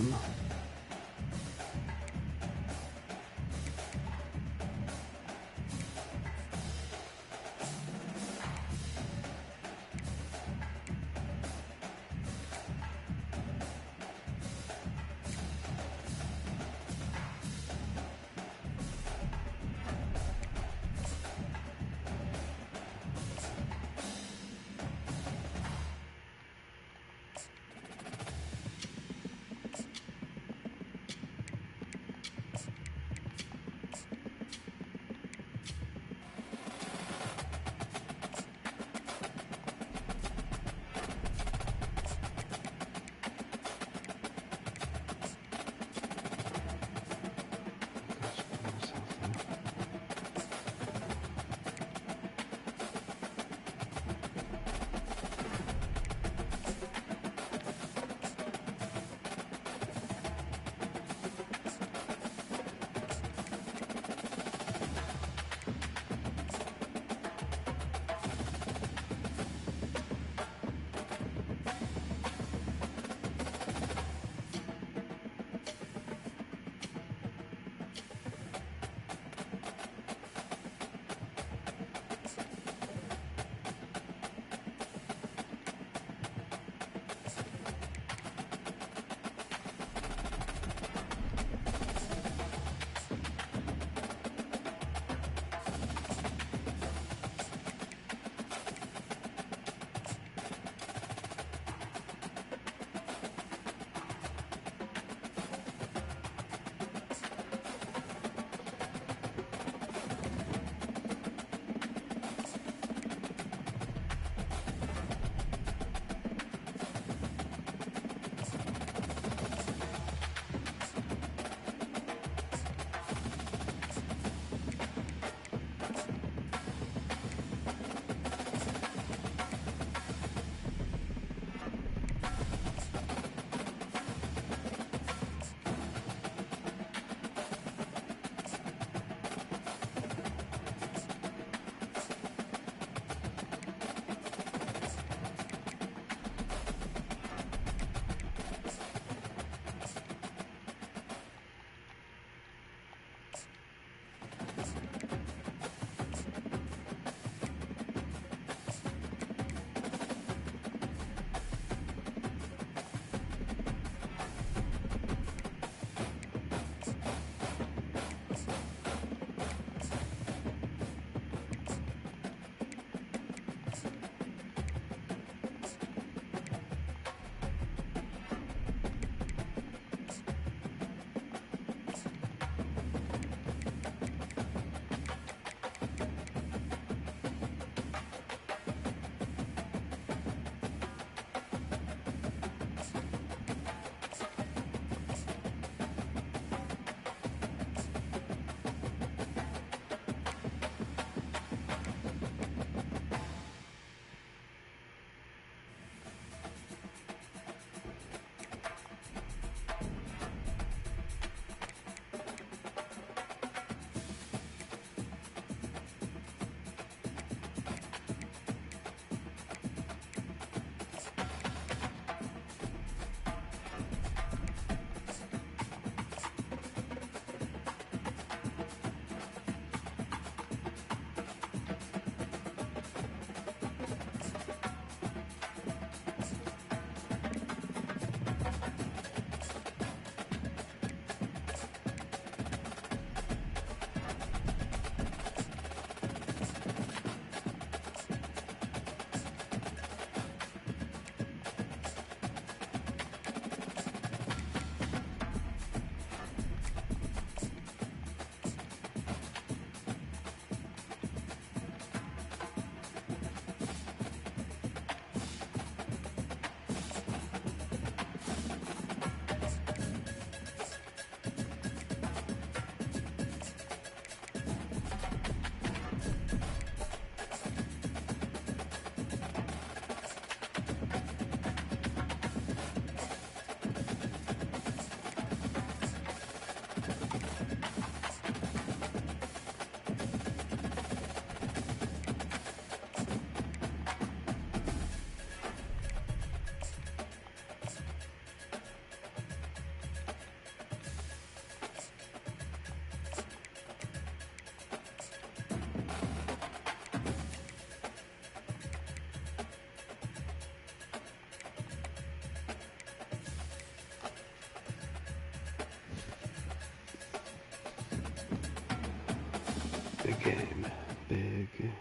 呢？ Big game. Big game.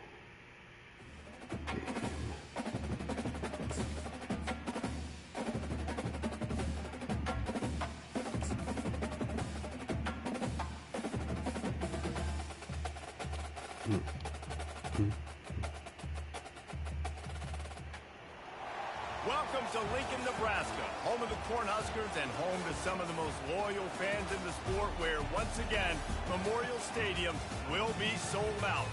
Welcome to Lincoln, Nebraska, home of the Cornhuskers and home to some of the most loyal fans in the sport, where, once again, Memorial Stadium will be sold out.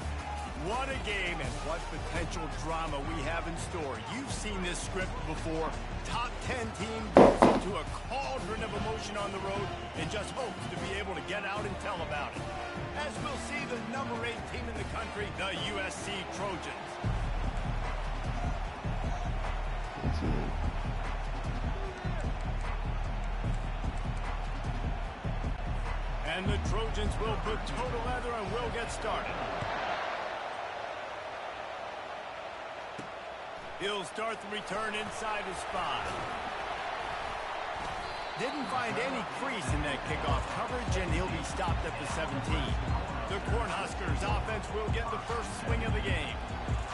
What a game and what potential drama we have in store. You've seen this script before. Top 10 team goes into a cauldron of emotion on the road and just hopes to be able to get out and tell about it. As we'll see the number 8 team in the country, the USC Trojans. And the Trojans will put total leather and will get started. He'll start the return inside his spot. Didn't find any crease in that kickoff coverage, and he'll be stopped at the 17. The Cornhuskers offense will get the first swing of the game.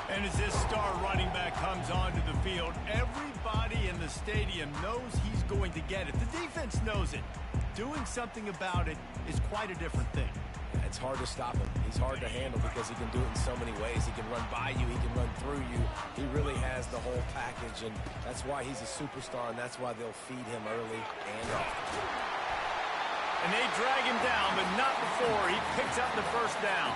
And as this star running back comes onto the field, everybody in the stadium knows he's going to get it. The defense knows it. Doing something about it is quite a different thing. It's hard to stop him. He's hard to handle because he can do it in so many ways. He can run by you. He can run through you. He really has the whole package, and that's why he's a superstar, and that's why they'll feed him early and often. And they drag him down, but not before he picks up the first down.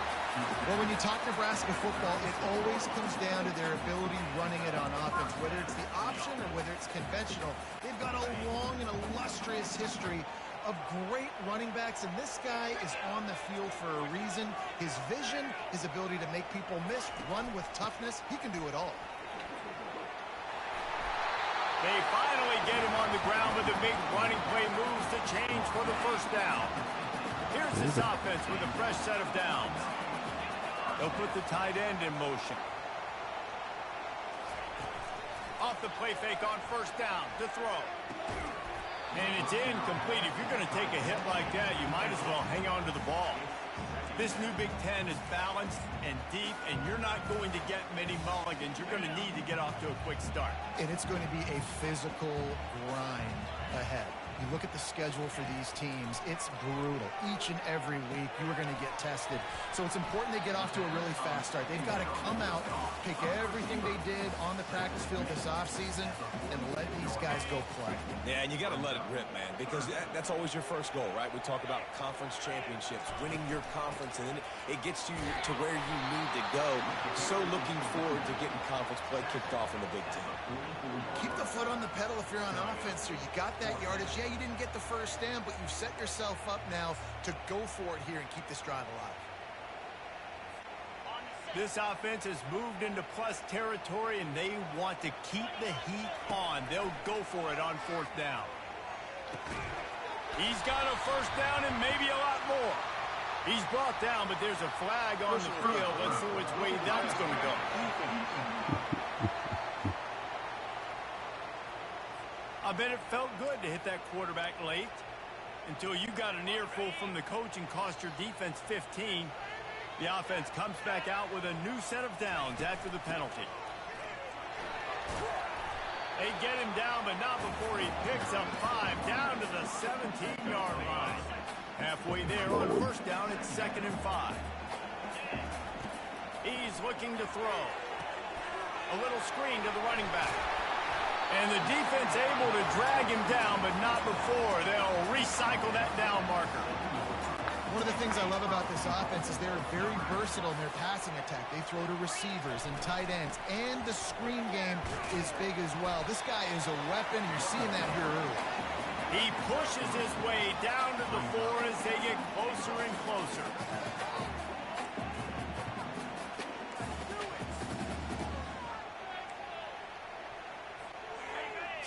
Well, when you talk Nebraska football, it always comes down to their ability running it on offense. Whether it's the option or whether it's conventional, they've got a long and illustrious history of great running backs, and this guy is on the field for a reason. His vision, his ability to make people miss, run with toughness, he can do it all. They finally get him on the ground, but the big running play moves to change for the first down. Here's this offense with a fresh set of downs. They'll put the tight end in motion. Off the play fake on first down to throw. And it's incomplete. If you're going to take a hit like that, you might as well hang on to the ball. This new Big Ten is balanced and deep, and you're not going to get many mulligans. You're going to need to get off to a quick start. And it's going to be a physical grind ahead. You look at the schedule for these teams, it's brutal. Each and every week, you are going to get tested. So it's important they get off to a really fast start. They've got to come out, take everything they did on the practice field this offseason, and let these guys go play. Yeah, and you got to let it rip, man, because that's always your first goal, right? We talk about conference championships, winning your conference, and then it gets you to where you need to go. So looking forward to getting conference play kicked off in the Big Ten. Keep the foot on the pedal if you're on offense here. You got that yardage. Yeah, you didn't get the first down, but you've set yourself up now to go for it here and keep this drive alive. This offense has moved into plus territory, and they want to keep the heat on. They'll go for it on fourth down. He's got a first down and maybe a lot more. He's brought down, but there's a flag on the field. Let's see which way that's going to go. I bet it felt good to hit that quarterback late until you got an earful from the coach and cost your defense 15. The offense comes back out with a new set of downs after the penalty. They get him down, but not before he picks up 5 down to the 17-yard line. Halfway there on first down, it's 2nd and 5. He's looking to throw. A little screen to the running back. And the defense able to drag him down, but not before they'll recycle that down marker. One of the things I love about this offense is they're very versatile in their passing attack. They throw to receivers and tight ends, and the screen game is big as well. This guy is a weapon, and you're seeing that here early. He pushes his way down to the 4 as they get closer and closer.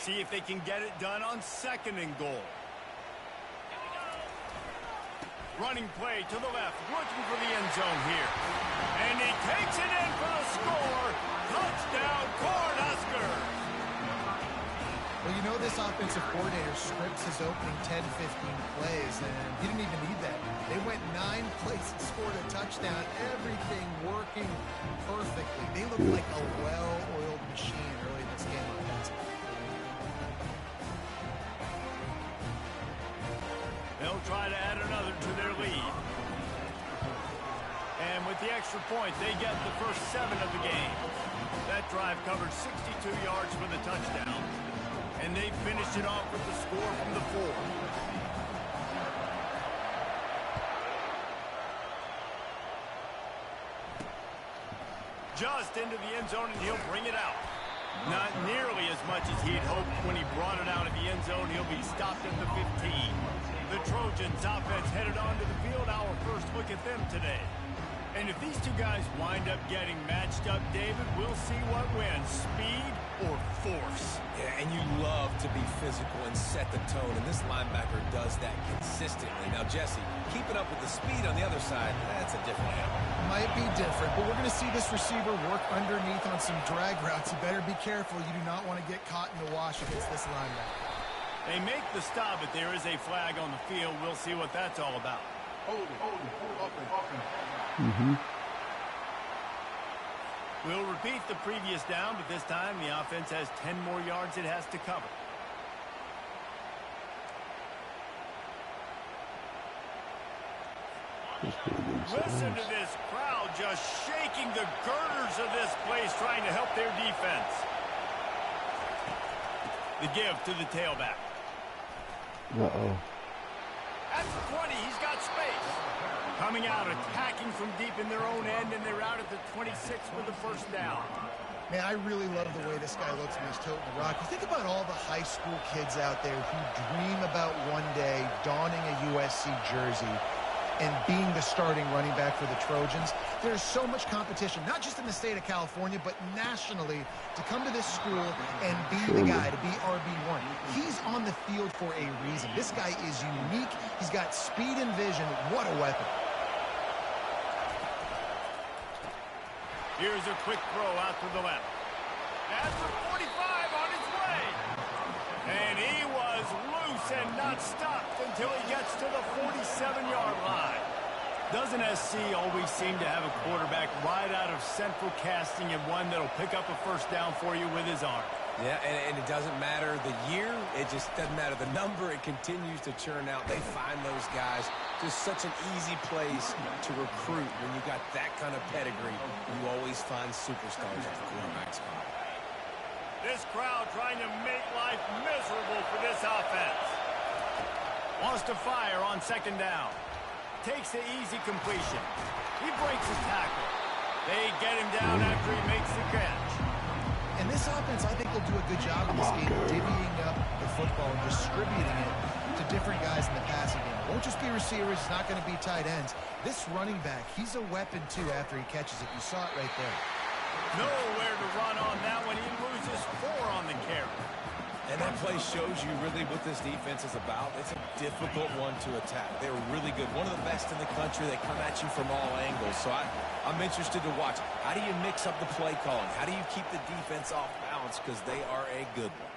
See if they can get it done on 2nd and goal. Running play to the left, looking for the end zone here. And he takes it in for the score. Touchdown, Cornhuskers! Well, you know this offensive coordinator scripts his opening 10, 15 plays, and he didn't even need that. They went went 9 plays and scored a touchdown. Everything working perfectly. They look like a well-oiled machine early in this game offensively. They'll try to add another to their lead. And with the extra point, they get the first 7 of the game. That drive covered 62 yards for the touchdown. And they finished it off with the score from the 4. Just into the end zone, and he'll bring it out. Not nearly as much as he'd hoped when he brought it out of the end zone. He'll be stopped at the 15. The Trojans offense headed onto the field. Our first look at them today. And if these two guys wind up getting matched up, David, we'll see what wins, speed or force. Yeah, and you love to be physical and set the tone, and this linebacker does that consistently. Now, Jesse, keeping up with the speed on the other side, that's a different animal. Might be different, but we're going to see this receiver work underneath on some drag routes. You better be careful. You do not want to get caught in the wash against this linebacker. They make the stop, but there is a flag on the field. We'll see what that's all about. We'll repeat the previous down, but this time the offense has 10 more yards it has to cover. Listen to this crowd just shaking the girders of this place, trying to help their defense. The give to the tailback. Uh-oh. At the 20, he's got space. Coming out, attacking from deep in their own end, and they're out at the 26 for the first down. Man, I really love the way this guy looks when he's toting the rock. You think about all the high school kids out there who dream about one day donning a USC jersey and being the starting running back for the Trojans. There's so much competition, not just in the state of California, but nationally, to come to this school and be the guy, to be RB1. He's on the field for a reason. This guy is unique. He's got speed and vision. What a weapon. Here's a quick throw out to the left. That's the 45 on his way. And he was loose and not stopped until he gets to the 47-yard line. Doesn't SC always seem to have a quarterback right out of central casting and one that'll pick up a first down for you with his arm? Yeah, and it doesn't matter the year. It just doesn't matter the number. It continues to churn out. They find those guys. Just such an easy place to recruit when you got that kind of pedigree. You always find superstars at the quarterback spot. This crowd trying to make life miserable for this offense. Wants to fire on second down. Takes the easy completion. He breaks his tackle. They get him down after he makes the catch. And this offense, I think, will do a good job in this game, divvying up the football and distributing it to different guys in the passing game. It won't just be receivers. It's not going to be tight ends. This running back, he's a weapon, too, after he catches it. You saw it right there. Nowhere to run on that one. He loses 4 on the carry. And that play shows you really what this defense is about. It's a difficult one to attack. They're really good. One of the best in the country. They come at you from all angles. So I'm interested to watch. How do you mix up the play calling? How do you keep the defense off balance? Because they are a good one.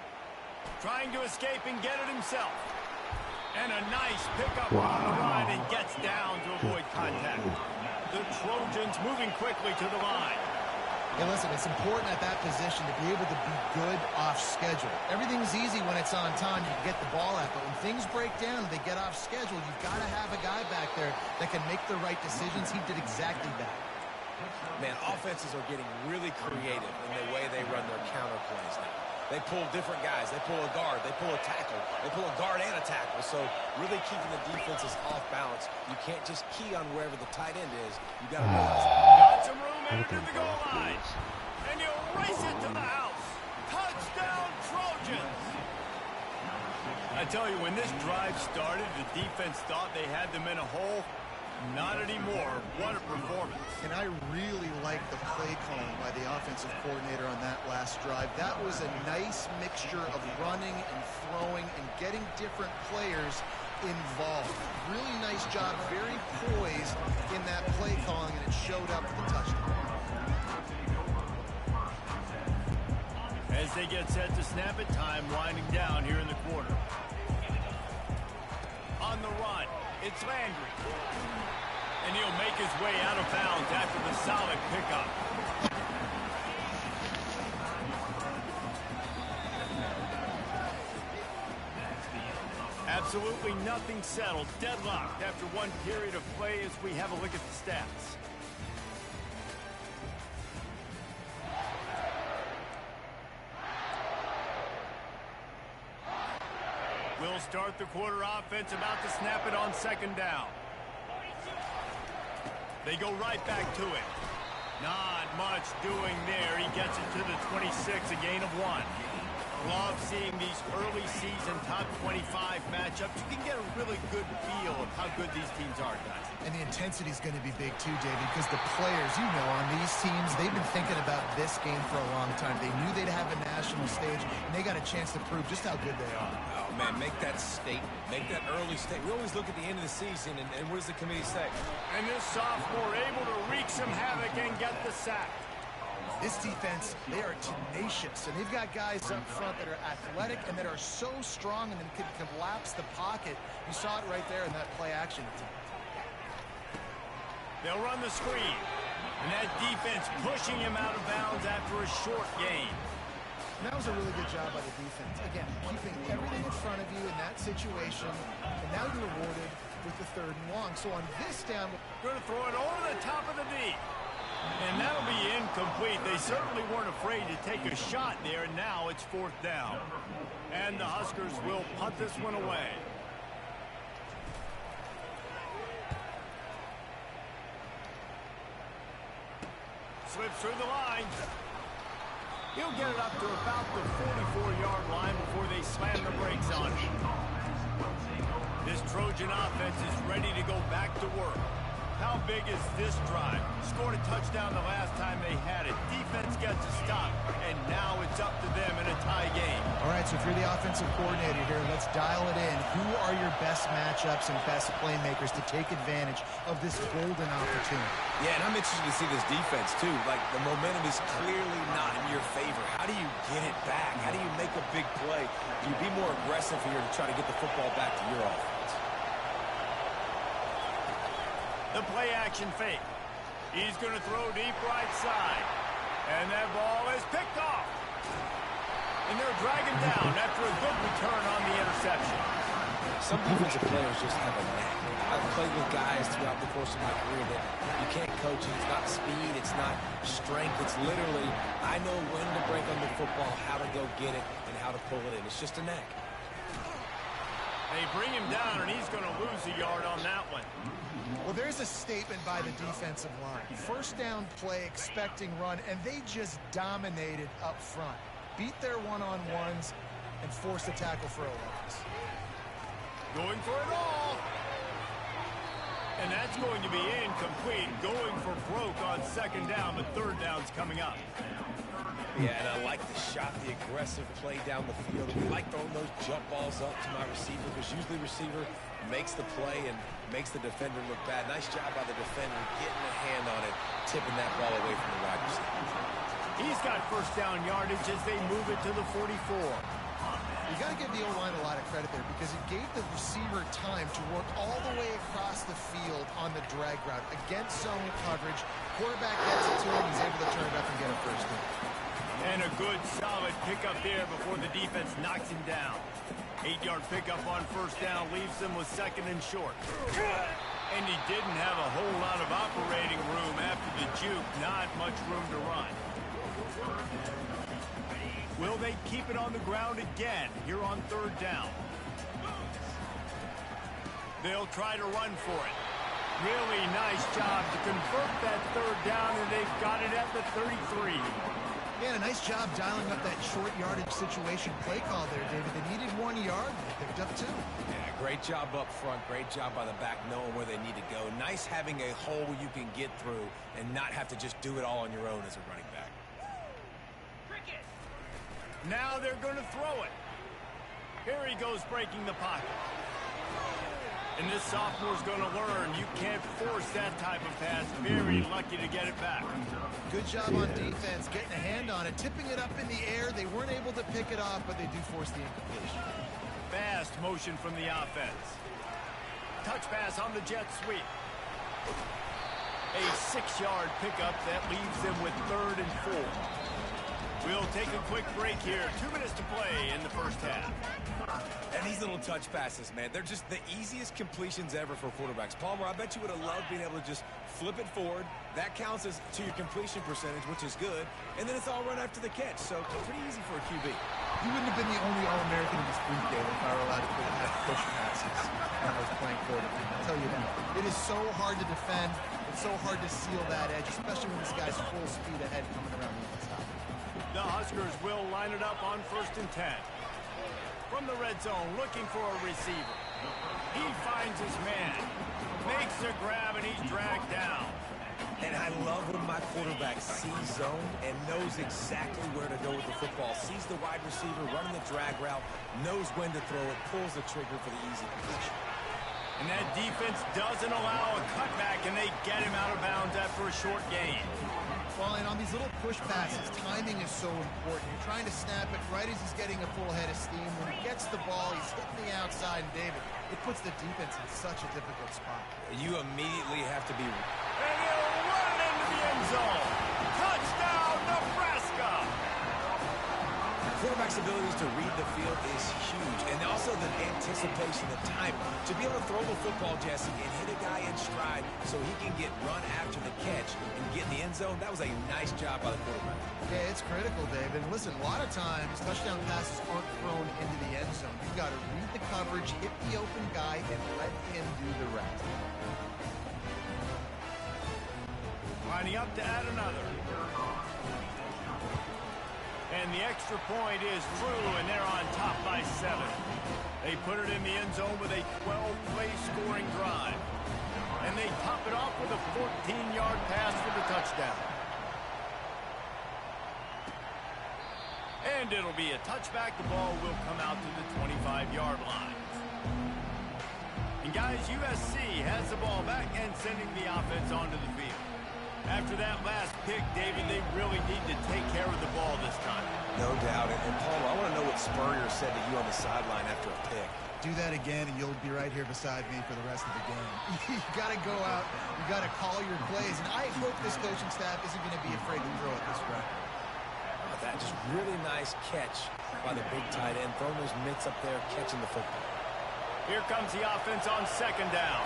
Trying to escape and get it himself. And a nice pickup on the run and gets down to avoid contact. The Trojans moving quickly to the line. Hey, listen, it's important at that position to be able to be good off schedule. Everything's easy when it's on time. You can get the ball out. But when things break down, they get off schedule, you've got to have a guy back there that can make the right decisions. He did exactly that. Man, offenses are getting really creative in the way they run their counter plays now. They pull different guys. They pull a guard. They pull a tackle. They pull a guard and a tackle. So really keeping the defenses off balance. You can't just key on wherever the tight end is. You got to realize that. Got some room into the goal line. And you race it to the house. Touchdown, Trojans. I tell you, when this drive started, the defense thought they had them in a hole. Not anymore. What a performance. And I really like the play calling by the offensive coordinator on that last drive. That was a nice mixture of running and throwing and getting different players involved. Really nice job, very poised in that play calling, and it showed up for the touchdown. As they get set to snap it, time winding down here in the quarter. On the run, It's Landry. And he'll make his way out of bounds after the solid pickup. Absolutely nothing settled. Deadlocked after one period of play as we have a look at the stats. We'll start the quarter offense, about to snap it on second down. They go right back to it. Not much doing there. He gets it to the 26, a gain of 1. Love seeing these early season top 25 matchups. You can get a really good feel of how good these teams are, guys. And the intensity is going to be big too, David, because the players, you know, on these teams, they've been thinking about this game for a long time. They knew they'd have a national stage, and they got a chance to prove just how good they are. Oh, man, make that statement. Make that early statement. We always look at the end of the season, and what does the committee say? And this sophomore able to wreak some havoc and get the sack. This defense, they are tenacious, and they've got guys up front that are athletic and that are so strong and then can collapse the pocket. You saw it right there in that play action attempt. They'll run the screen, and that defense pushing him out of bounds after a short gain. And that was a really good job by the defense. Again, keeping everything in front of you in that situation, and now you're rewarded with the 3rd and long. So on this down, going to throw it over the top of the knee. And that'll be incomplete. They certainly weren't afraid to take a shot there, and now it's 4th down. And the Huskers will punt this one away. Slips through the line. He'll get it up to about the 44-yard line before they slam the brakes on him. This Trojan offense is ready to go back to work. How big is this drive? Scored a touchdown the last time they had it. Defense gets a stop, and now it's up to them in a tie game. All right, so if you're the offensive coordinator here, let's dial it in. Who are your best matchups and best playmakers to take advantage of this golden opportunity? Yeah, and I'm interested to see this defense, too. Like, the momentum is clearly not in your favor. How do you get it back? How do you make a big play? Do you be more aggressive here to try to get the football back to your offense? The play action fake. He's going to throw deep right side. And that ball is picked off. And they're dragging down after a good return on the interception. Some defensive players just have a knack. I've played with guys throughout the course of my career that you can't coach it. It's not speed. It's not strength. It's literally, I know when to break on the football, how to go get it, and how to pull it in. It's just a knack. They bring him down, and he's going to lose a yard on that one. Well, there's a statement by the defensive line. 1st down play, expecting run, and they just dominated up front. Beat their one-on-ones and forced a tackle for a loss. Going for it all. And that's going to be incomplete. Going for broke on 2nd down, but 3rd down's coming up. Yeah, and I like the shot, the aggressive play down the field. We like throwing those jump balls up to my receiver because usually receiver makes the play and makes the defender look bad. Nice job by the defender getting a hand on it, tipping that ball away from the wide receiver. He's got 1st down yardage as they move it to the 44. You got to give the O-line a lot of credit there because it gave the receiver time to work all the way across the field on the drag route against zone coverage. Quarterback gets it to him. He's able to turn it up and get a 1st down. And a good, solid pickup there before the defense knocks him down. 8-yard pickup on 1st down leaves them with 2nd and short. And he didn't have a whole lot of operating room after the juke. Not much room to run. Will they keep it on the ground again here on 3rd down? They'll try to run for it. Really nice job to convert that 3rd down, and they've got it at the 33. Yeah, a nice job dialing up that short yardage situation play call there, David. They needed 1 yard, and they picked up 2. Yeah, great job up front. Great job by the back knowing where they need to go. Nice having a hole you can get through and not have to just do it all on your own as a running back. Now they're going to throw it. Here he goes breaking the pocket. And this sophomore's going to learn you can't force that type of pass. Very lucky to get it back. Good job on defense, getting a hand on it, tipping it up in the air. They weren't able to pick it off, but they do force the incompletion. Fast motion from the offense. touch pass on the jet sweep. A 6-yard pickup that leaves them with 3rd and 4. We'll take a quick break here. 2 minutes to play in the first half. And these little touch passes, man, they're just the easiest completions ever for quarterbacks. Palmer, I bet you would have loved being able to just flip it forward. That counts as to your completion percentage, which is good. And then it's all run after the catch. So pretty easy for a QB. He wouldn't have been the only All-American in this league, David, if I were allowed to have push passes when I was playing quarterback. I'll tell you that. It is so hard to defend. It's so hard to seal that edge, especially when this guy's full speed ahead coming around the inside. The Huskers will line it up on 1st and 10. From the red zone, looking for a receiver. He finds his man. Makes a grab, and he's dragged down. And I love when my quarterback sees zone and knows exactly where to go with the football. Sees the wide receiver running the drag route, knows when to throw it, pulls the trigger for the easy completion. And that defense doesn't allow a cutback, and they get him out of bounds after a short gain. Well, and on these little push passes, timing is so important. You're trying to snap it right as he's getting a full head of steam. When he gets the ball, he's hitting the outside, and David, it puts the defense in such a difficult spot. You immediately have to be... And he'll run into the end zone. Touchdown, Nebraska! Quarterback's abilities to read the field is huge, and also the anticipation, the time to be able to throw the football, Jesse, and hit a guy in stride so he can get run after the catch and get in the end zone. That was a nice job by the quarterback. Yeah, it's critical, David. And listen, a lot of times touchdown passes aren't thrown into the end zone. You've got to read the coverage, hit the open guy, and let him do the rest. Lining up to add another. And the extra point is through, and they're on top by 7. They put it in the end zone with a 12-play scoring drive. And they top it off with a 14-yard pass for the touchdown. And it'll be a touchback. The ball will come out to the 25-yard line. And guys, USC has the ball back and sending the offense onto the field. After that last pick, David, they really need to take care of the ball this time. No doubt. And Palmer, I want to know what Spurrier said to you on the sideline after a pick. Do that again, and you'll be right here beside me for the rest of the game. You got to go out. You got to call your plays. And I hope this coaching staff isn't going to be afraid to throw it this way. That just really nice catch by the big tight end. Throwing those mitts up there, catching the football. Here comes the offense on 2nd down.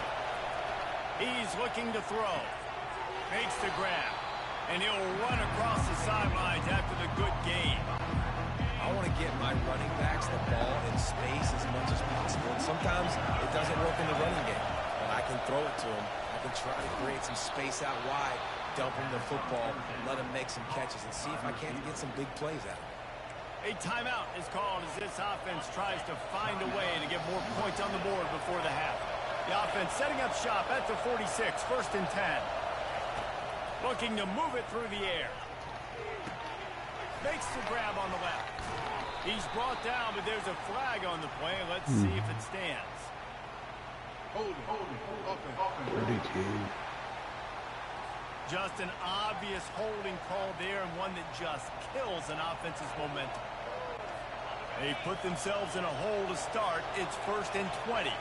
He's looking to throw. Makes the grab. And he'll run across the sidelines after the good gain. I want to get my running backs the ball in space as much as possible. And sometimes it doesn't work in the running game. But I can throw it to them. I can try to create some space out wide, dump him the football, let him make some catches, and see if I can't get some big plays out of it. A timeout is called as this offense tries to find a way to get more points on the board before the half. The offense setting up shop at the 46, 1st and 10. Looking to move it through the air. Makes the grab on the left. He's brought down, but there's a flag on the play. Let's see if it stands. Pretty good. Just an obvious holding call there, and one that just kills an offense's momentum. They put themselves in a hole to start. It's 1st and 20.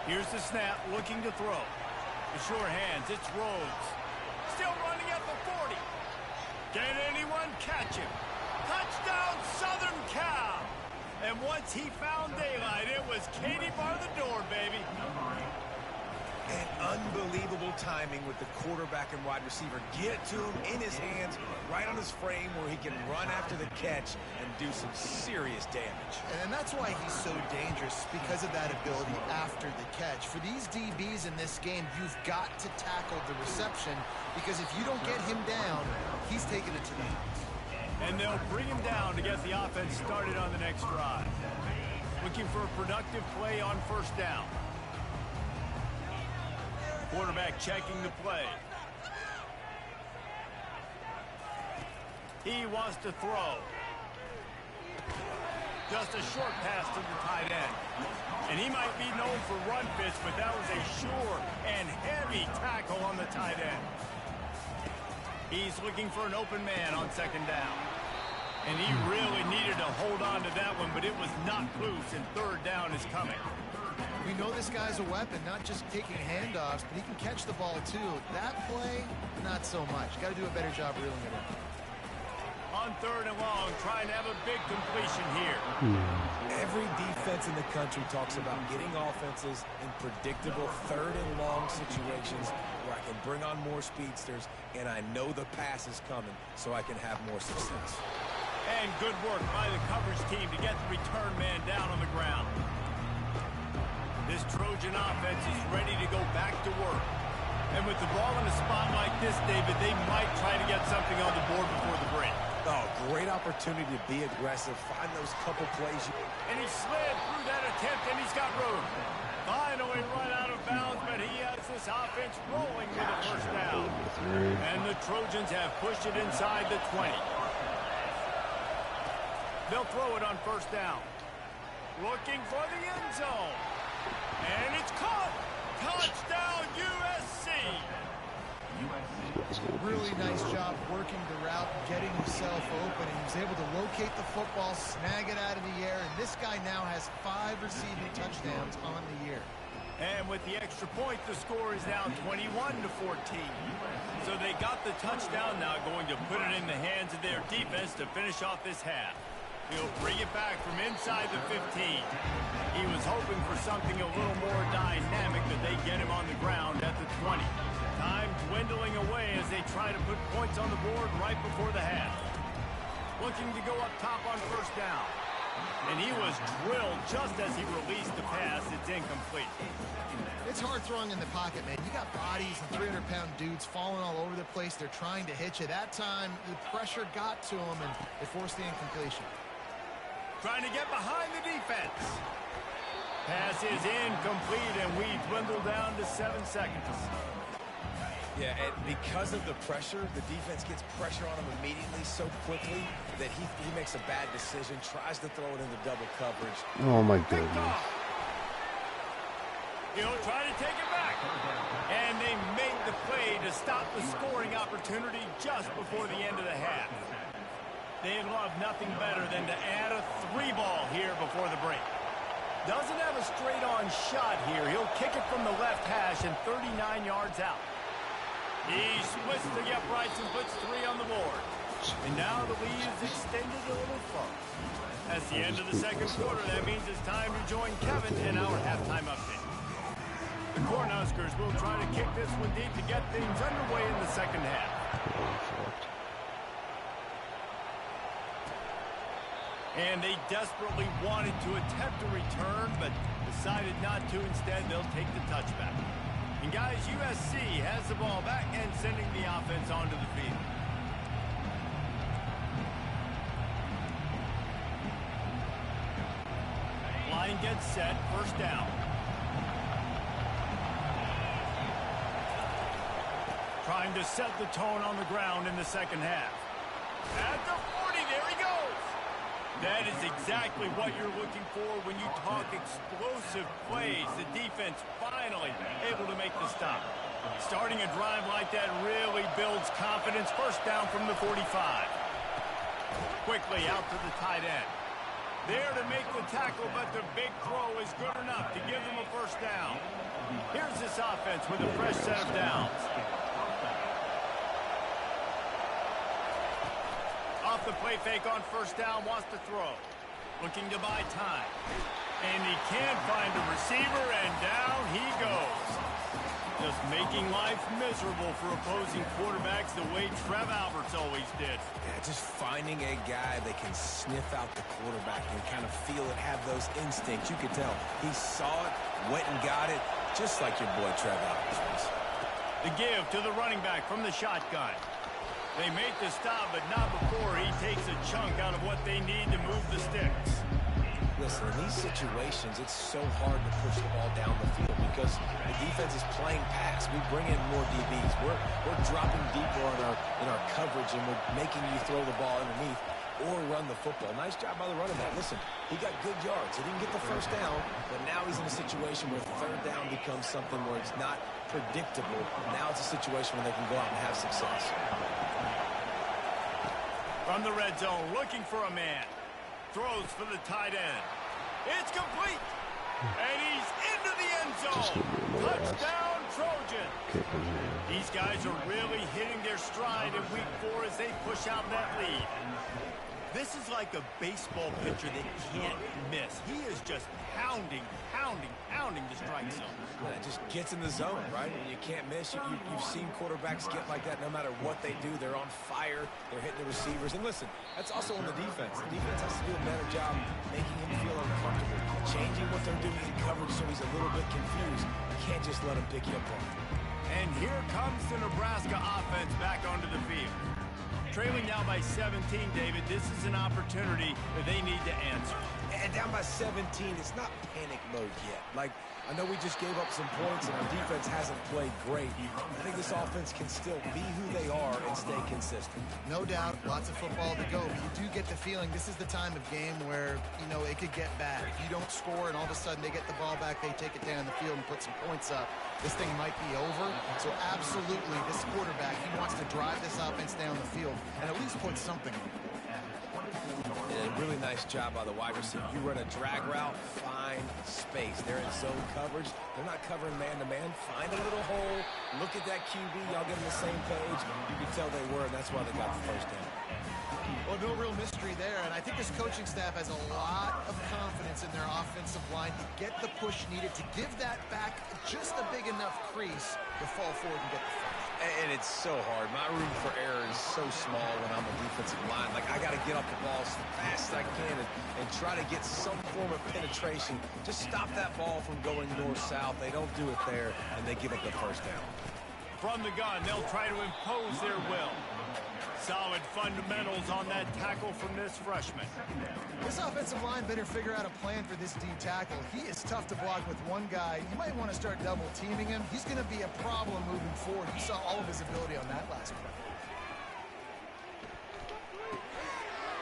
Here's the snap, looking to throw. The sure hands, it's Rhodes. Still running at the 40. Can anyone catch him? Touchdown, Southern Cal! And once he found daylight, it was Katie bar the door, baby. And unbelievable timing with the quarterback and wide receiver. Get it to him in his hands, right on his frame where he can run after the catch and do some serious damage. And that's why he's so dangerous, because of that ability after the catch. For these DBs in this game, you've got to tackle the reception, because if you don't get him down, he's taking it to the house. And they'll bring him down to get the offense started on the next drive. Looking for a productive play on 1st down. Quarterback checking the play. He wants to throw. Just a short pass to the tight end. And he might be known for run fits, but that was a sure and heavy tackle on the tight end. He's looking for an open man on 2nd down. And he really needed to hold on to that one, but it was knocked loose, and third down is coming. We know this guy's a weapon, not just taking handoffs, but he can catch the ball too. That play, not so much. Got to do a better job reeling it in. On third and long, trying to have a big completion here. Every defense in the country talks about getting offenses in predictable third and long situations where I can bring on more speedsters and I know the pass is coming so I can have more success. And good work by the coverage team to get the return man down on the ground. This Trojan offense is ready to go back to work. And with the ball in a spot like this, David, they might try to get something on the board before the break. Oh, great opportunity to be aggressive, find those couple plays. And he slid through that attempt, and he's got room. Finally run out of bounds, but he has this offense rolling with a first down. And the Trojans have pushed it inside the 20. They'll throw it on first down. Looking for the end zone. And it's caught. Touchdown, USC. Really nice job working the route, getting himself open, and he was able to locate the football, snag it out of the air, and this guy now has 5 receiving touchdowns on the year. And with the extra point, the score is now 21-14. So they got the touchdown, now going to put it in the hands of their defense to finish off this half. He'll bring it back from inside the 15. He was hoping for something a little more dynamic, but they get him on the ground at the 20. Time dwindling away as they try to put points on the board right before the half. Looking to go up top on first down. And he was drilled just as he released the pass. It's incomplete. It's hard throwing in the pocket, man. You got bodies and 300-pound dudes falling all over the place. They're trying to hit you. That time, the pressure got to him, and they forced the incompletion. Trying to get behind the defense. Pass is incomplete, and we dwindle down to 7 seconds. Yeah, and because of the pressure, the defense gets pressure on him immediately so quickly that he makes a bad decision, tries to throw it into double coverage. Oh, my goodness. He'll try to take it back. And they make the play to stop the scoring opportunity just before the end of the half. They'd love nothing better than to add a 3-ball here before the break. Doesn't have a straight-on shot here. He'll kick it from the left hash and 39 yards out. He splits the uprights and puts 3 on the board. And now the lead is extended a little further. That's the end of the second quarter. That means it's time to join Kevin in our halftime update. The Cornhuskers will try to kick this one deep to get things underway in the second half. And they desperately wanted to attempt a return, but decided not to. Instead, they'll take the touchback. And guys, USC has the ball back and sending the offense onto the field. Line gets set, first down. Trying to set the tone on the ground in the second half. At the 40, there he goes. That is exactly what you're looking for when you talk explosive plays. The defense finally able to make the stop. Starting a drive like that really builds confidence. First down from the 45. Quickly out to the tight end. There to make the tackle, but the big throw is good enough to give them a first down. Here's this offense with a fresh set of downs. Off the play fake on first down, wants to throw. Looking to buy time. And he can't find a receiver, and down he goes. Just making life miserable for opposing quarterbacks the way Trev Alberts always did. Yeah, just finding a guy that can sniff out the quarterback and kind of feel it, have those instincts. You could tell he saw it, went and got it, just like your boy Trev Alberts was. The give to the running back from the shotgun. They make the stop, but not before he takes a chunk out of what they need to move the sticks. Listen, in these situations, it's so hard to push the ball down the field because the defense is playing pass. We bring in more DBs. We're dropping deeper in our coverage, and we're making you throw the ball underneath or run the football. Nice job by the running back. Listen, he got good yards. He didn't get the first down, but now he's in a situation where third down becomes something where it's not predictable. Now it's a situation where they can go out and have success. From the red zone, looking for a man. Throws for the tight end. It's complete. And he's into the end zone. Touchdown, Trojan. These guys are really hitting their stride in week 4 as they push out that lead. This is like a baseball pitcher that can't miss. He is just pounding the strike zone. It just gets in the zone, right? And you can't miss. You've seen quarterbacks get like that no matter what they do. They're on fire. They're hitting the receivers. And listen, that's also on the defense. The defense has to do a better job making him feel uncomfortable, changing what they're doing in coverage so he's a little bit confused. You can't just let him pick you apart. And here comes the Nebraska offense back onto the field. Trailing now by 17, David. This is an opportunity that they need to answer. And down by 17, it's not panic mode yet. Like, I know we just gave up some points and our defense hasn't played great. I think this offense can still be who they are and stay consistent. No doubt, lots of football to go, but you do get the feeling this is the time of game where, you know, it could get bad. If you don't score and all of a sudden they get the ball back, they take it down the field and put some points up, this thing might be over. So absolutely, this quarterback, he wants to drive this offense down the field and at least put something on it. And a really nice job by the wide receiver. You run a drag route, find space. They're in zone coverage. They're not covering man-to-man. Find a little hole. Look at that QB. Y'all get on the same page. You can tell they were, and that's why they got the first down. Well, no real mystery there, and I think this coaching staff has a lot of confidence in their offensive line to get the push needed to give that back just a big enough crease to fall forward and get the first. And it's so hard. My room for error is so small when I'm a defensive line. Like, I got to get off the ball as fast as I can and try to get some form of penetration. Just stop that ball from going north-south. They don't do it there, and they give up the first down. From the gun, they'll try to impose their will. Solid fundamentals on that tackle from this freshman. This offensive line better figure out a plan for this D tackle. He is tough to block with one guy. You might want to start double teaming him. He's going to be a problem moving forward. You saw all of his ability on that last play.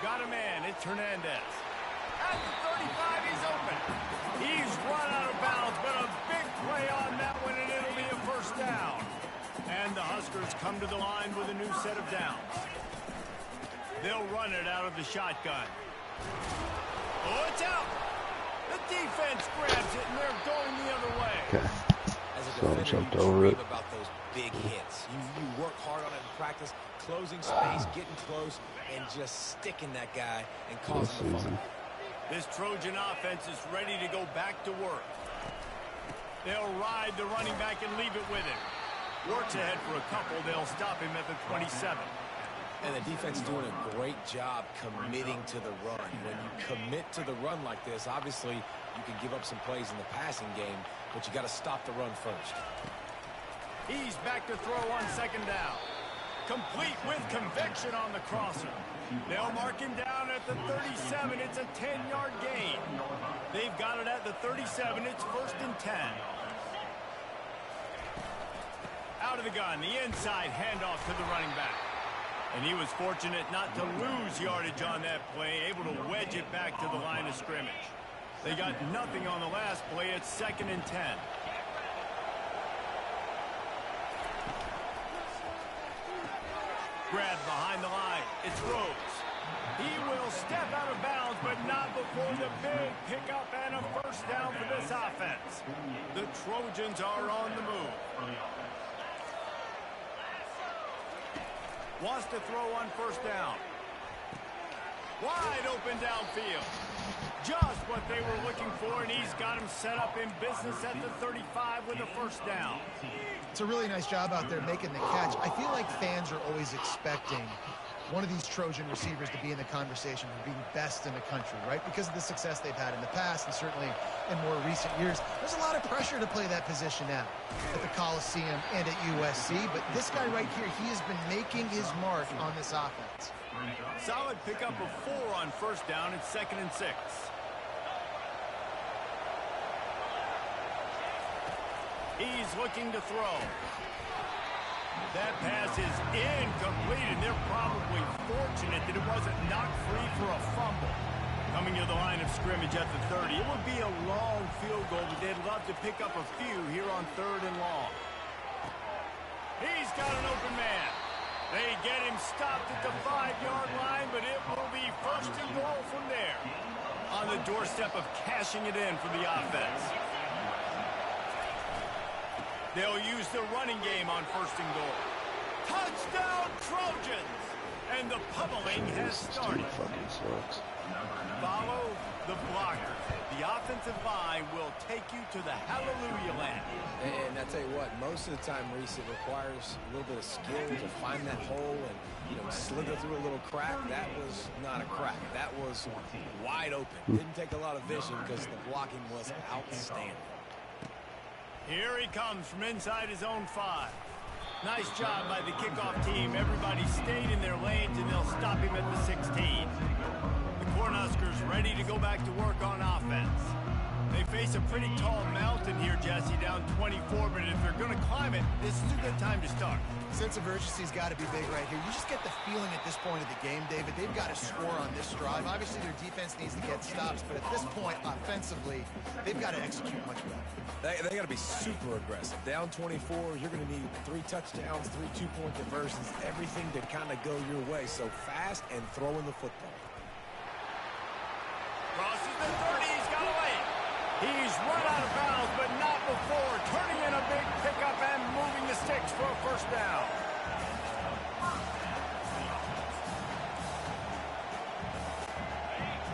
Got a man. It's Hernandez. At the 35, he's open. He's run out of bounds, but a big play on that one, and it'll be a first down. And the Huskers come to the line with a new set of downs. They'll run it out of the shotgun. Oh, it's out. The defense grabs it, and they're going the other way. Okay. As a So I defender, jumped you over dream it. about those big hits. You work hard on it in practice, closing space, getting close, and just sticking that guy and causing the fumble. This Trojan offense is ready to go back to work. They'll ride the running back and leave it with him. Works ahead for a couple. They'll stop him at the 27. And the defense doing a great job committing to the run. When you commit to the run like this, obviously you can give up some plays in the passing game, but you got to stop the run first. He's back to throw on second down. Complete with conviction on the crosser. They'll mark him down at the 37. It's a 10-yard gain. They've got it at the 37. It's 1st and 10. Out of the gun, the inside handoff to the running back. And he was fortunate not to lose yardage on that play, able to wedge it back to the line of scrimmage. They got nothing on the last play. It's 2nd and 10. Grabbed behind the line. It's Rhodes. He will step out of bounds, but not before the big pickup and a first down for this offense. The Trojans are on the move. Wants to throw on first down. Wide open downfield. Just what they were looking for, and he's got him set up in business at the 35 with a first down. It's a really nice job out there making the catch. I feel like fans are always expecting one of these Trojan receivers to be in the conversation for being best in the country, right? Because of the success they've had in the past and certainly in more recent years. There's a lot of pressure to play that position now at the Coliseum and at USC, but this guy right here, he has been making his mark on this offense. Solid pickup of 4 on first down. It's 2nd and 6. He's looking to throw. That pass is incomplete, and they're probably fortunate that it wasn't knocked free for a fumble. Coming to the line of scrimmage at the 30. It would be a long field goal, but they'd love to pick up a few here on 3rd and long. He's got an open man. They get him stopped at the 5-yard line, but it will be first and goal from there. On the doorstep of cashing it in for the offense. They'll use the running game on first and goal. Touchdown, Trojans! And the pummeling has started. Follow the blocker. The offensive line will take you to the hallelujah land. And I tell you what, most of the time, Reese, it requires a little bit of skill to find that hole and, slither through a little crack. That was not a crack. That was wide open. Didn't take a lot of vision because the blocking was outstanding. Here he comes from inside his own 5. Nice job by the kickoff team. Everybody stayed in their lanes, and they'll stop him at the 16. The Cornhuskers ready to go back to work on offense. They face a pretty tall mountain here, Jesse, down 24, but if they're going to climb it, this is a good time to start. Sense of urgency's got to be big right here. You just get the feeling at this point of the game, David, they've got to score on this drive. Obviously, their defense needs to get stops, but at this point, offensively, they've got to execute much better. They got to be super aggressive. Down 24, you're going to need 3 touchdowns, 3 two-point conversions, everything to kind of go your way. So fast and throwing the football. Crosses the 30, he's got away. He's run out of bounds, but not before turning in a big pickup and moving the sticks for a first down.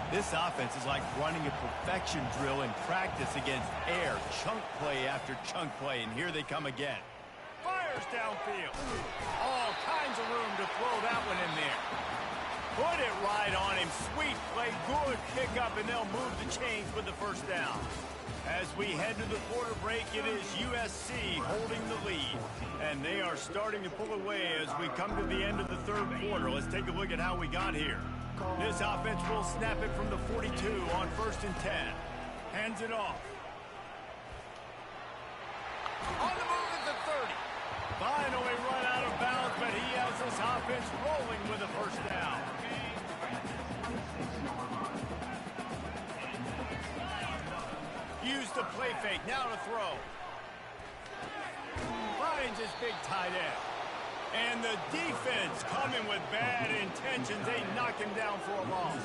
This offense is like running a perfection drill in practice against air, chunk play after chunk play, and here they come again. Fires downfield. All kinds of room to throw that one in there. Put it right on him. Sweet play, good pickup, and they'll move the chains with the first down. As we head to the quarter break, it is USC holding the lead. And they are starting to pull away as we come to the end of the third quarter. Let's take a look at how we got here. This offense will snap it from the 42 on 1st and 10. Hands it off. On the move at the 30. Finally run out of bounds, but he has this offense rolling with a first down. Use the play fake, now to throw. Finds his big tight end. And the defense coming with bad intentions. They knock him down for a loss.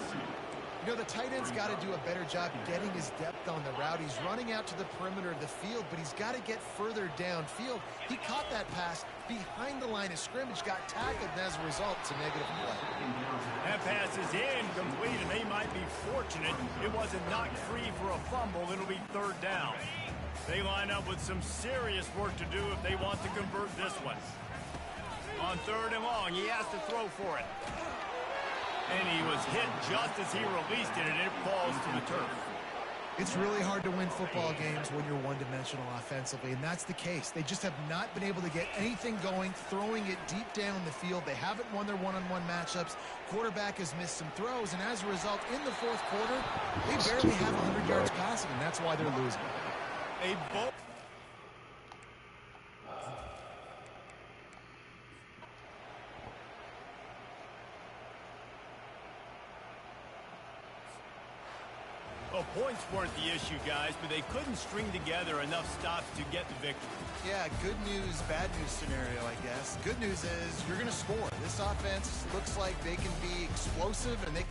The tight end's got to do a better job getting his depth on the route. He's running out to the perimeter of the field, but he's got to get further downfield. He caught that pass behind the line of scrimmage, got tackled, and as a result, it's a negative play. That pass is incomplete, and they might be fortunate it wasn't knocked free for a fumble. It'll be 3rd down. They line up with some serious work to do if they want to convert this one. On 3rd and long, he has to throw for it. And he was hit just as he released it, and it falls to the turf. It's really hard to win football games when you're one-dimensional offensively, and that's the case. They just have not been able to get anything going, throwing it deep down the field. They haven't won their one-on-one matchups. Quarterback has missed some throws, and as a result, in the 4th quarter, they barely have 100 yards passing, and that's why they're losing. They both... Well, points weren't the issue, guys, but they couldn't string together enough stops to get the victory. Yeah, good news, bad news scenario, I guess. Good news is you're going to score. This offense looks like they can be explosive, and they...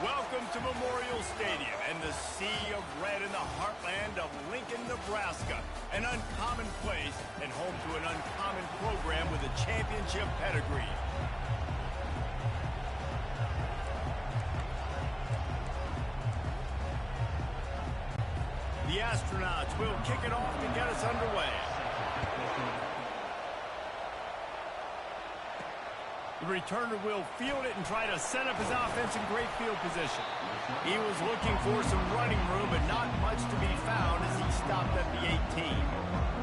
Welcome to Memorial Stadium and the sea of red in the heartland of Lincoln, Nebraska. An uncommon place and home to an uncommon program with a championship pedigree. The Astronauts will kick it off to get us underway. The returner will field it and try to set up his offense in great field position. He was looking for some running room, but not much to be found as he stopped at the 18.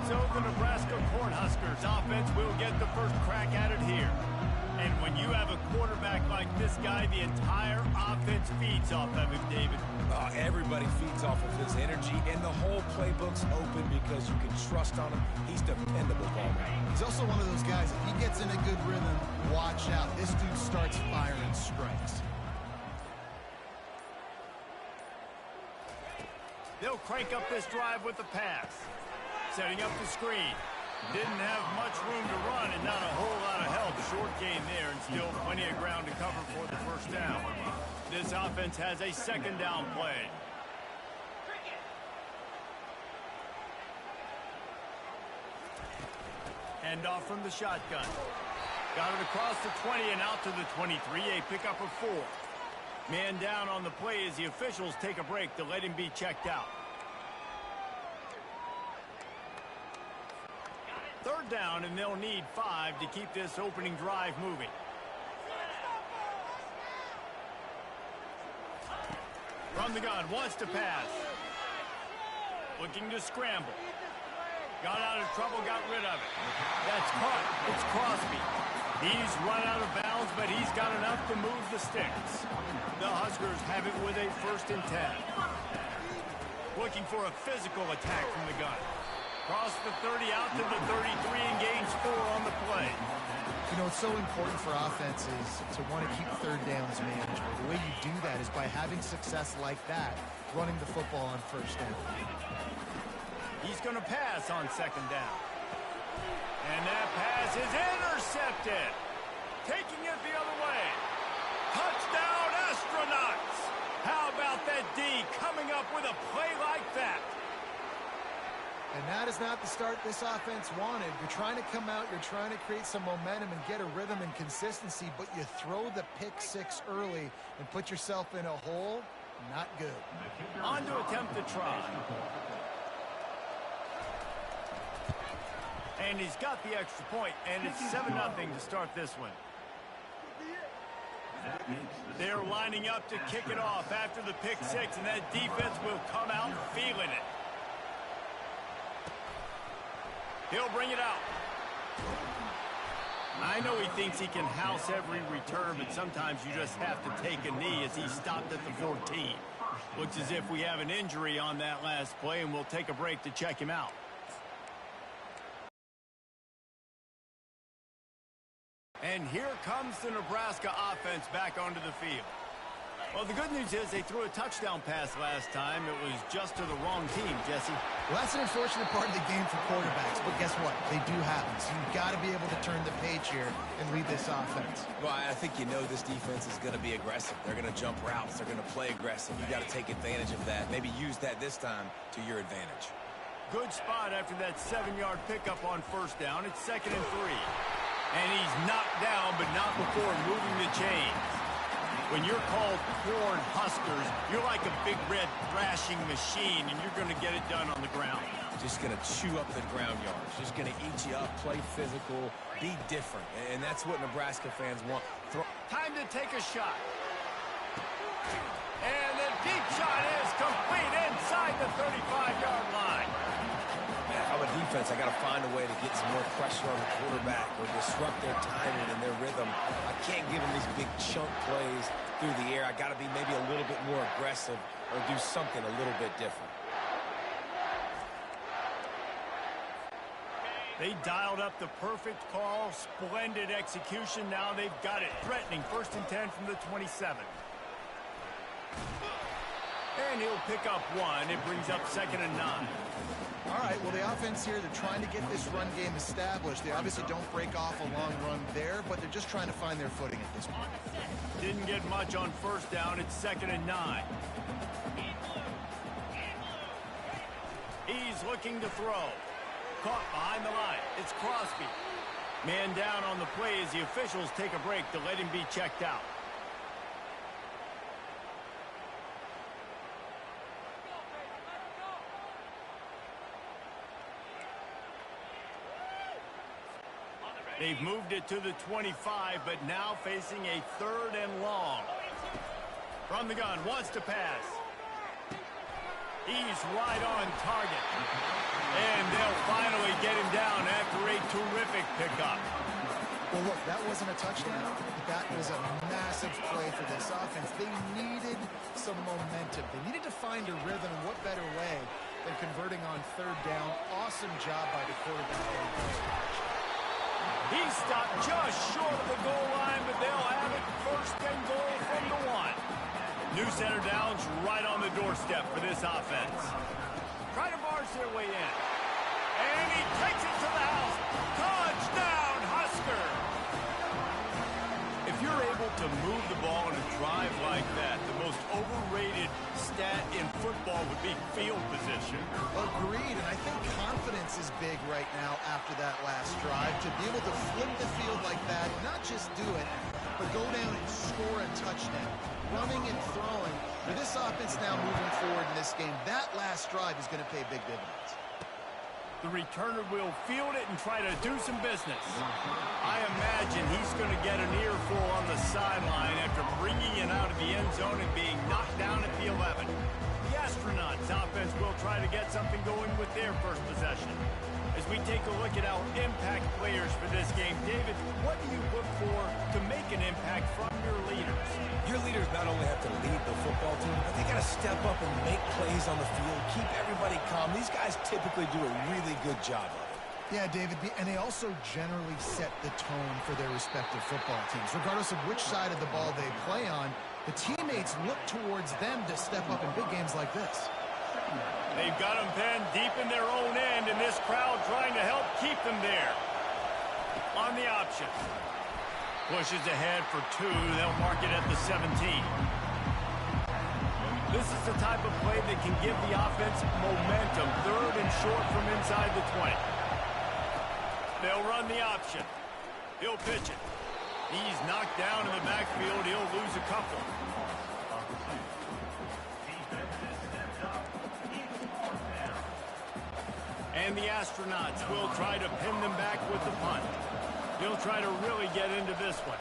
So the Nebraska Cornhuskers offense will get the first crack at it here. And when you have a quarterback like this guy, the entire offense feeds off of him, David. Everybody feeds off of his energy, and the whole playbook's open because you can trust on him. He's dependable, ballman. He's also one of those guys, if he gets in a good rhythm, watch out. This dude starts firing strikes. They'll crank up this drive with the pass. Setting up the screen. Didn't have much room to run and not a whole lot of help. Short gain there and still plenty of ground to cover for the first down. This offense has a second down play. Hand off from the shotgun. Got it across the 20 and out to the 23. A pickup of 4. Man down on the play as the officials take a break to let him be checked out. Third down, and they'll need 5 to keep this opening drive moving. From the gun, wants to pass. Looking to scramble. Got out of trouble, got rid of it. That's caught. It's Crosby. He's run out of bounds, but he's got enough to move the sticks. The Huskers have it with a 1st and 10. Looking for a physical attack from the gun. Cross the 30 out to the 33 and gains 4 on the play. You know, it's so important for offenses to want to keep third downs manageable. The way you do that is by having success like that, running the football on first down. He's going to pass on second down. And that pass is intercepted. Taking it the other way. Touchdown, Astronauts. How about that D coming up with a play like that? And that is not the start this offense wanted. You're trying to come out, you're trying to create some momentum and get a rhythm and consistency, but you throw the pick 6 early and put yourself in a hole. Not good. On to attempt to try. And he's got the extra point, and it's 7-0 to start this one. They're lining up to kick it off after the pick 6, and that defense will come out feeling it. He'll bring it out. I know he thinks he can house every return, but sometimes you just have to take a knee as he stopped at the 14. Looks as if we have an injury on that last play, and we'll take a break to check him out. And here comes the Nebraska offense back onto the field. Well, the good news is they threw a touchdown pass last time. It was just to the wrong team, Jesse. Well, that's an unfortunate part of the game for quarterbacks, but guess what? They do happen. So you've got to be able to turn the page here and lead this offense. Well, I think you know this defense is going to be aggressive. They're going to jump routes. They're going to play aggressive. You got to take advantage of that. Maybe use that this time to your advantage. Good spot after that 7-yard pickup on first down. It's 2nd and 3. And he's knocked down, but not before moving the chains. When you're called Cornhuskers, you're like a big red thrashing machine, and you're going to get it done on the ground. Just going to chew up the ground yards. Just going to eat you up, play physical, be different. And that's what Nebraska fans want. Time to take a shot. And the deep shot is complete inside the 35-yard line. I'm a defense. I got to find a way to get some more pressure on the quarterback or disrupt their timing and their rhythm. I can't give them these big chunk plays through the air. I got to be maybe a little bit more aggressive or do something a little bit different. They dialed up the perfect call, splendid execution. Now they've got it. Threatening 1st and 10 from the 27. And he'll pick up 1. It brings up 2nd and 9. All right, well, the offense here, they're trying to get this run game established. They obviously don't break off a long run there, but they're just trying to find their footing at this point. Didn't get much on first down. It's 2nd and 9. He's looking to throw. Caught behind the line. It's Crosby. Man down on the play as the officials take a break to let him be checked out. They've moved it to the 25, but now facing a 3rd and long. From the gun, wants to pass. He's right on target. And they'll finally get him down after a terrific pickup. Well, look, that wasn't a touchdown, but that was a massive play for this offense. They needed some momentum. They needed to find a rhythm, and what better way than converting on 3rd down. Awesome job by the quarterback. He's stopped just short of the goal line, but they'll have it 1st and goal from the 1. New center downs right on the doorstep for this offense. Try to barge their way in. And he takes it to the house. Touchdown, Husker! If you're able to move the ball in a drive like that, the most overrated stat in football would be field position. Agreed, and I think confidence is big right now after that last drive. To be able to flip the field like that, not just do it, but go down and score a touchdown. Running and throwing. For this offense now moving forward in this game, that last drive is going to pay big dividends. The returner will field it and try to do some business. I imagine he's going to get an earful on the sideline after bringing it out of the end zone and being knocked down at the 11. The Astronauts offense will try to get something going with their first possession. As we take a look at our impact players for this game, David, what do you look for to make an impact from your leaders? Your leaders not only have to lead the football team, but they got to step up and make plays on the field, keep everybody calm. These guys typically do a really good job of it. Yeah, David, and they also generally set the tone for their respective football teams. Regardless of which side of the ball they play on, the teammates look towards them to step up in big games like this. They've got them pinned deep in their own end, and this crowd trying to help keep them there. On the option. Pushes ahead for 2. They'll mark it at the 17. This is the type of play that can give the offense momentum. 3rd and short from inside the 20. They'll run the option. He'll pitch it. He's knocked down in the backfield. He'll lose a couple. And the Astronauts will try to pin them back with the punt. He'll try to really get into this one.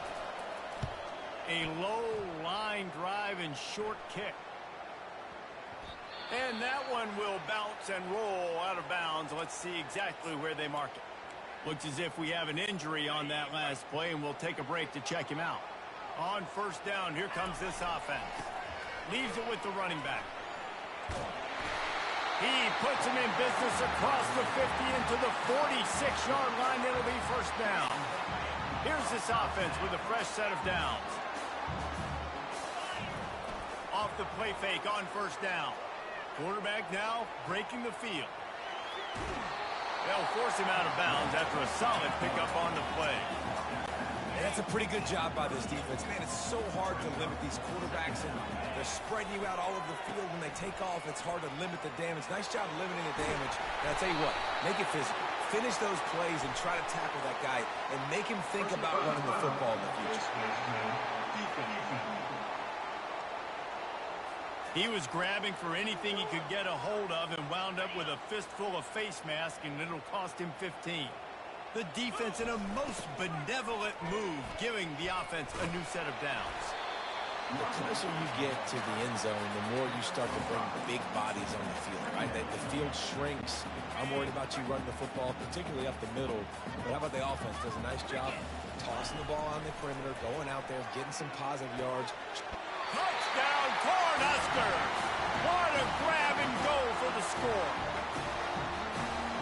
A low line drive and short kick. And that one will bounce and roll out of bounds. Let's see exactly where they mark it. Looks as if we have an injury on that last play, and we'll take a break to check him out. On 1st down, here comes this offense. Leaves it with the running back. He puts him in business across the 50 into the 46-yard line. It'll be 1st down. Here's this offense with a fresh set of downs. Off the play fake on 1st down. Quarterback now breaking the field. They'll force him out of bounds after a solid pickup on the play. And that's a pretty good job by this defense. Man, it's so hard to limit these quarterbacks, and they're spreading you out all over the field. When they take off, it's hard to limit the damage. Nice job limiting the damage. And I'll tell you what, make it physical. Finish those plays and try to tackle that guy and make him think about running the football in the future. He was grabbing for anything he could get a hold of and wound up with a fistful of face mask, and it'll cost him 15. The defense in a most benevolent move, giving the offense a new set of downs. The closer you get to the end zone, the more you start to bring big bodies on the field, right? The field shrinks. I'm worried about you running the football, particularly up the middle. But how about the offense? Does a nice job tossing the ball on the perimeter, going out there, getting some positive yards. Touchdown, Cornhuskers! What a grab and go for the score.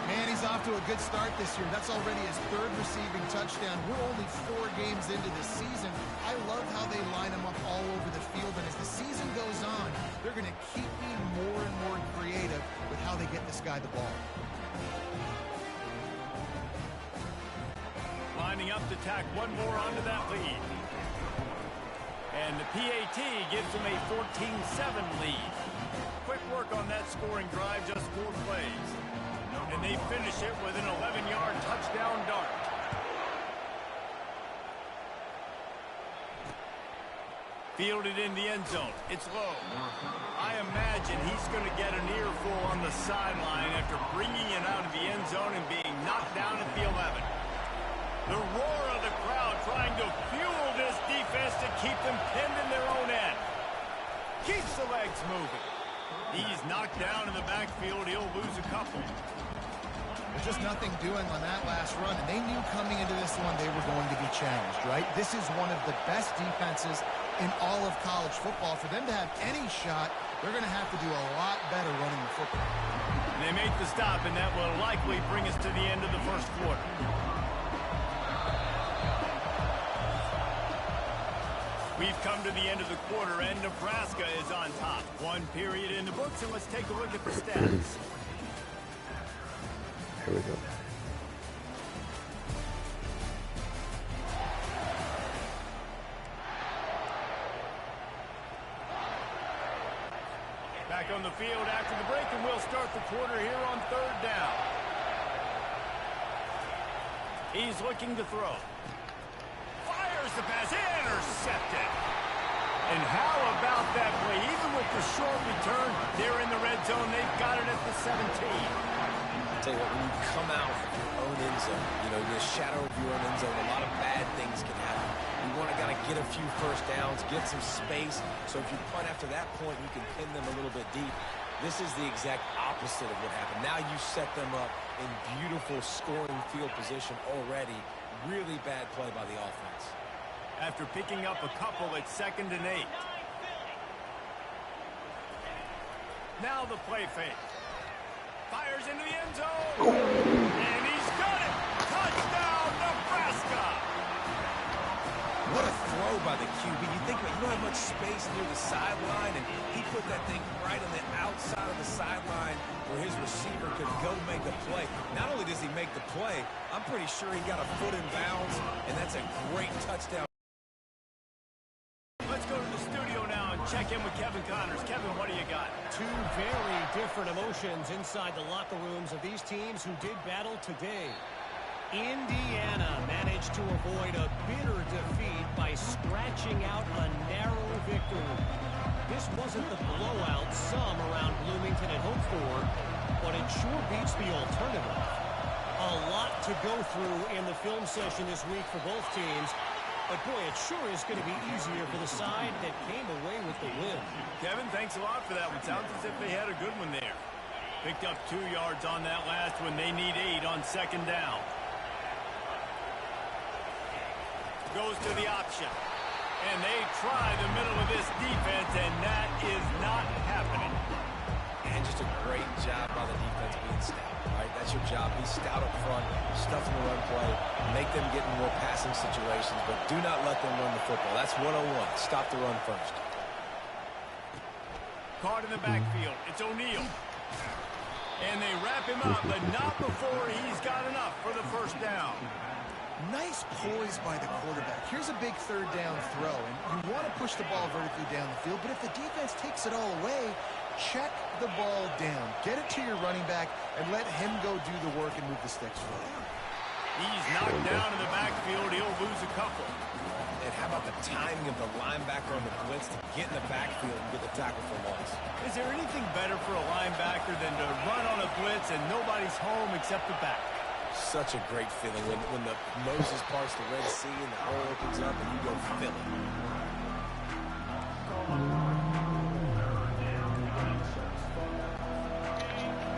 Man, he's off to a good start this year. That's already his 3rd receiving touchdown. We're only 4 games into the season. I love how they line him up all over the field. And as the season goes on, they're going to keep being more and more creative with how they get this guy the ball. lining up to tack one more onto that lead. And the PAT gives them a 14-7 lead. Quick work on that scoring drive, just 4 plays. And they finish it with an 11-yard touchdown dart. Fielded in the end zone. It's low. I imagine he's going to get an earful on the sideline after bringing it out of the end zone and being knocked down at the 11. The roar of the crowd trying to fuel this defense to keep them pinned in their own end. Keeps the legs moving. He's knocked down in the backfield. He'll lose a couple. There's just nothing doing on that last run, and they knew coming into this one they were going to be challenged, right? This is one of the best defenses in all of college football. For them to have any shot, they're going to have to do a lot better running the football. They make the stop, and that will likely bring us to the end of the first quarter. We've come to the end of the quarter, and Nebraska is on top. One period in the books, and let's take a look at the stats. Here we go. Back on the field after the break, and we'll start the quarter here on 3rd down. He's looking to throw. Fires the pass, intercepted. And how about that play? Even with the short return, they're in the red zone. They've got it at the 17. I'll tell you what, when you come out of your own end zone, you know, in the shadow of your own end zone, a lot of bad things can happen. You want to kind of get a few first downs, get some space. So if you punt after that point, you can pin them a little bit deep. This is the exact opposite of what happened. Now you set them up in beautiful scoring field position already. Really bad play by the offense. After picking up a couple, it's 2nd and 8. Now the play fake. Fires into the end zone. And he's got it. Touchdown, Nebraska. What a throw by the QB. You think about it, you don't have much space near the sideline, and he put that thing right on the outside of the sideline where his receiver could go make a play. Not only does he make the play, I'm pretty sure he got a foot in bounds, and that's a great touchdown. Let's go to the studio now and check in with Kevin Connors. Kevin, what do you got? Two very different emotions inside the locker rooms of these teams who did battle today. Indiana managed to avoid a bitter defeat by scratching out a narrow victory. This wasn't the blowout some around Bloomington had hoped for, but it sure beats the alternative. A lot to go through in the film session this week for both teams, but boy, it sure is going to be easier for the side that came away with the win. Kevin, thanks a lot for that one. Sounds as if they had a good one there. Picked up 2 yards on that last one. They need 8 on 2nd down. Goes to the option. And they try the middle of this defense, and that is not happening. And just a great job by the defense being stout, right? That's your job. Be stout up front, stuff in the run play, make them get in more passing situations, but do not let them run the football. That's 101. Stop the run first. Caught in the backfield. It's O'Neal. And they wrap him up, but not before he's got enough for the first down. Nice poise by the quarterback. Here's a big 3rd down throw, and you want to push the ball vertically down the field, but if the defense takes it all away, check the ball down. Get it to your running back and let him go do the work and move the sticks for you. He's knocked down in the backfield. He'll lose a couple. And how about the timing of the linebacker on the blitz to get in the backfield and get the tackle for loss? Is there anything better for a linebacker than to run on a blitz and nobody's home except the back? Such a great feeling when the Moses parts the Red Sea and the hole opens up and you go fill it.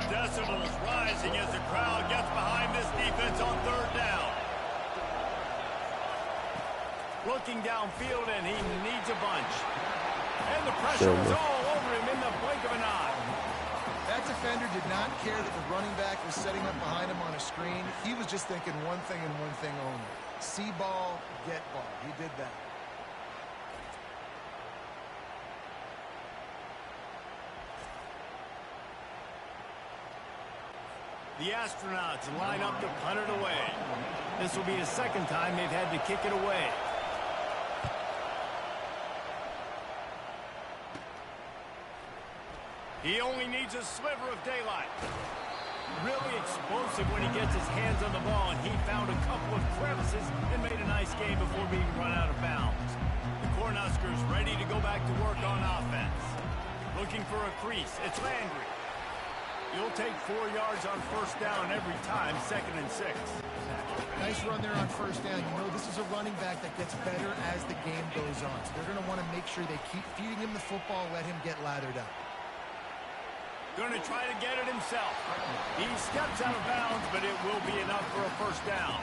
Decibels rising as the crowd gets behind this defense on 3rd down. Looking downfield, and he needs a bunch. And the pressure is all over him in the blink of an eye. That defender did not care that the running back was setting up behind him on a screen. He was just thinking one thing and one thing only. See ball, get ball. He did that. The Astronauts line up to punt it away. This will be the second time they've had to kick it away. He only needs a sliver of daylight. Really explosive when he gets his hands on the ball, and he found a couple of crevices and made a nice game before being run out of bounds. The Cornhuskers ready to go back to work on offense. Looking for a crease. It's Landry. You'll take 4 yards on first down every time, 2nd and 6. Nice run there on first down. You know this is a running back that gets better as the game goes on. So they're going to want to make sure they keep feeding him the football, let him get lathered up. Going to try to get it himself. He steps out of bounds, but it will be enough for a first down.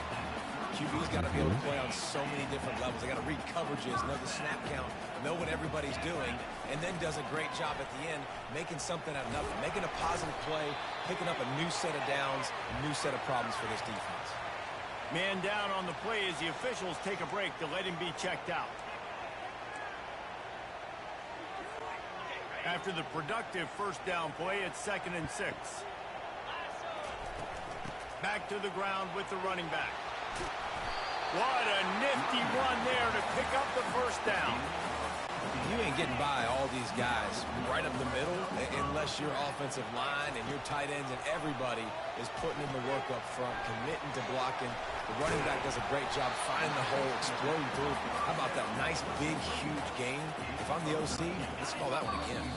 QB's got to be able to play on so many different levels. They got to read coverages, know the snap count, know what everybody's doing, and then does a great job at the end making something out of nothing, making a positive play, picking up a new set of downs, a new set of problems for this defense. Man down on the play as the officials take a break to let him be checked out. After the productive first down play, it's 2nd and 6. Back to the ground with the running back. What a nifty run there to pick up the first down. You ain't getting by all these guys right up the middle unless your offensive line and your tight ends and everybody is putting in the work up front, committing to blocking. The running back does a great job finding the hole, exploding through. How about that nice, big, huge gain? If I'm the OC, let's call that one again.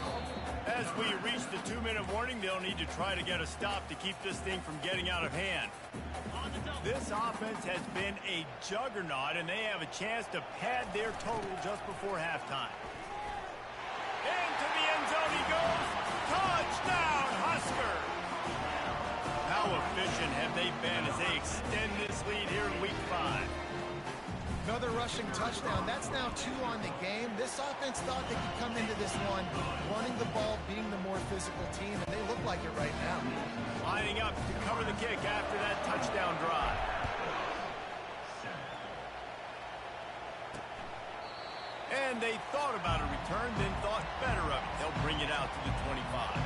As we reach the 2-minute warning, they'll need to try to get a stop to keep this thing from getting out of hand. This offense has been a juggernaut, and they have a chance to pad their total just before halftime. Into the end zone he goes. Touchdown, Husker! How efficient have they been as they extend this lead here in Week 5? Another rushing touchdown. That's now 2 on the game. This offense thought they could come into this one running the ball, being the more physical team, and they look like it right now. Lining up to cover the kick after that touchdown drive. And they thought about a return, then thought better of it. They'll bring it out to the 25.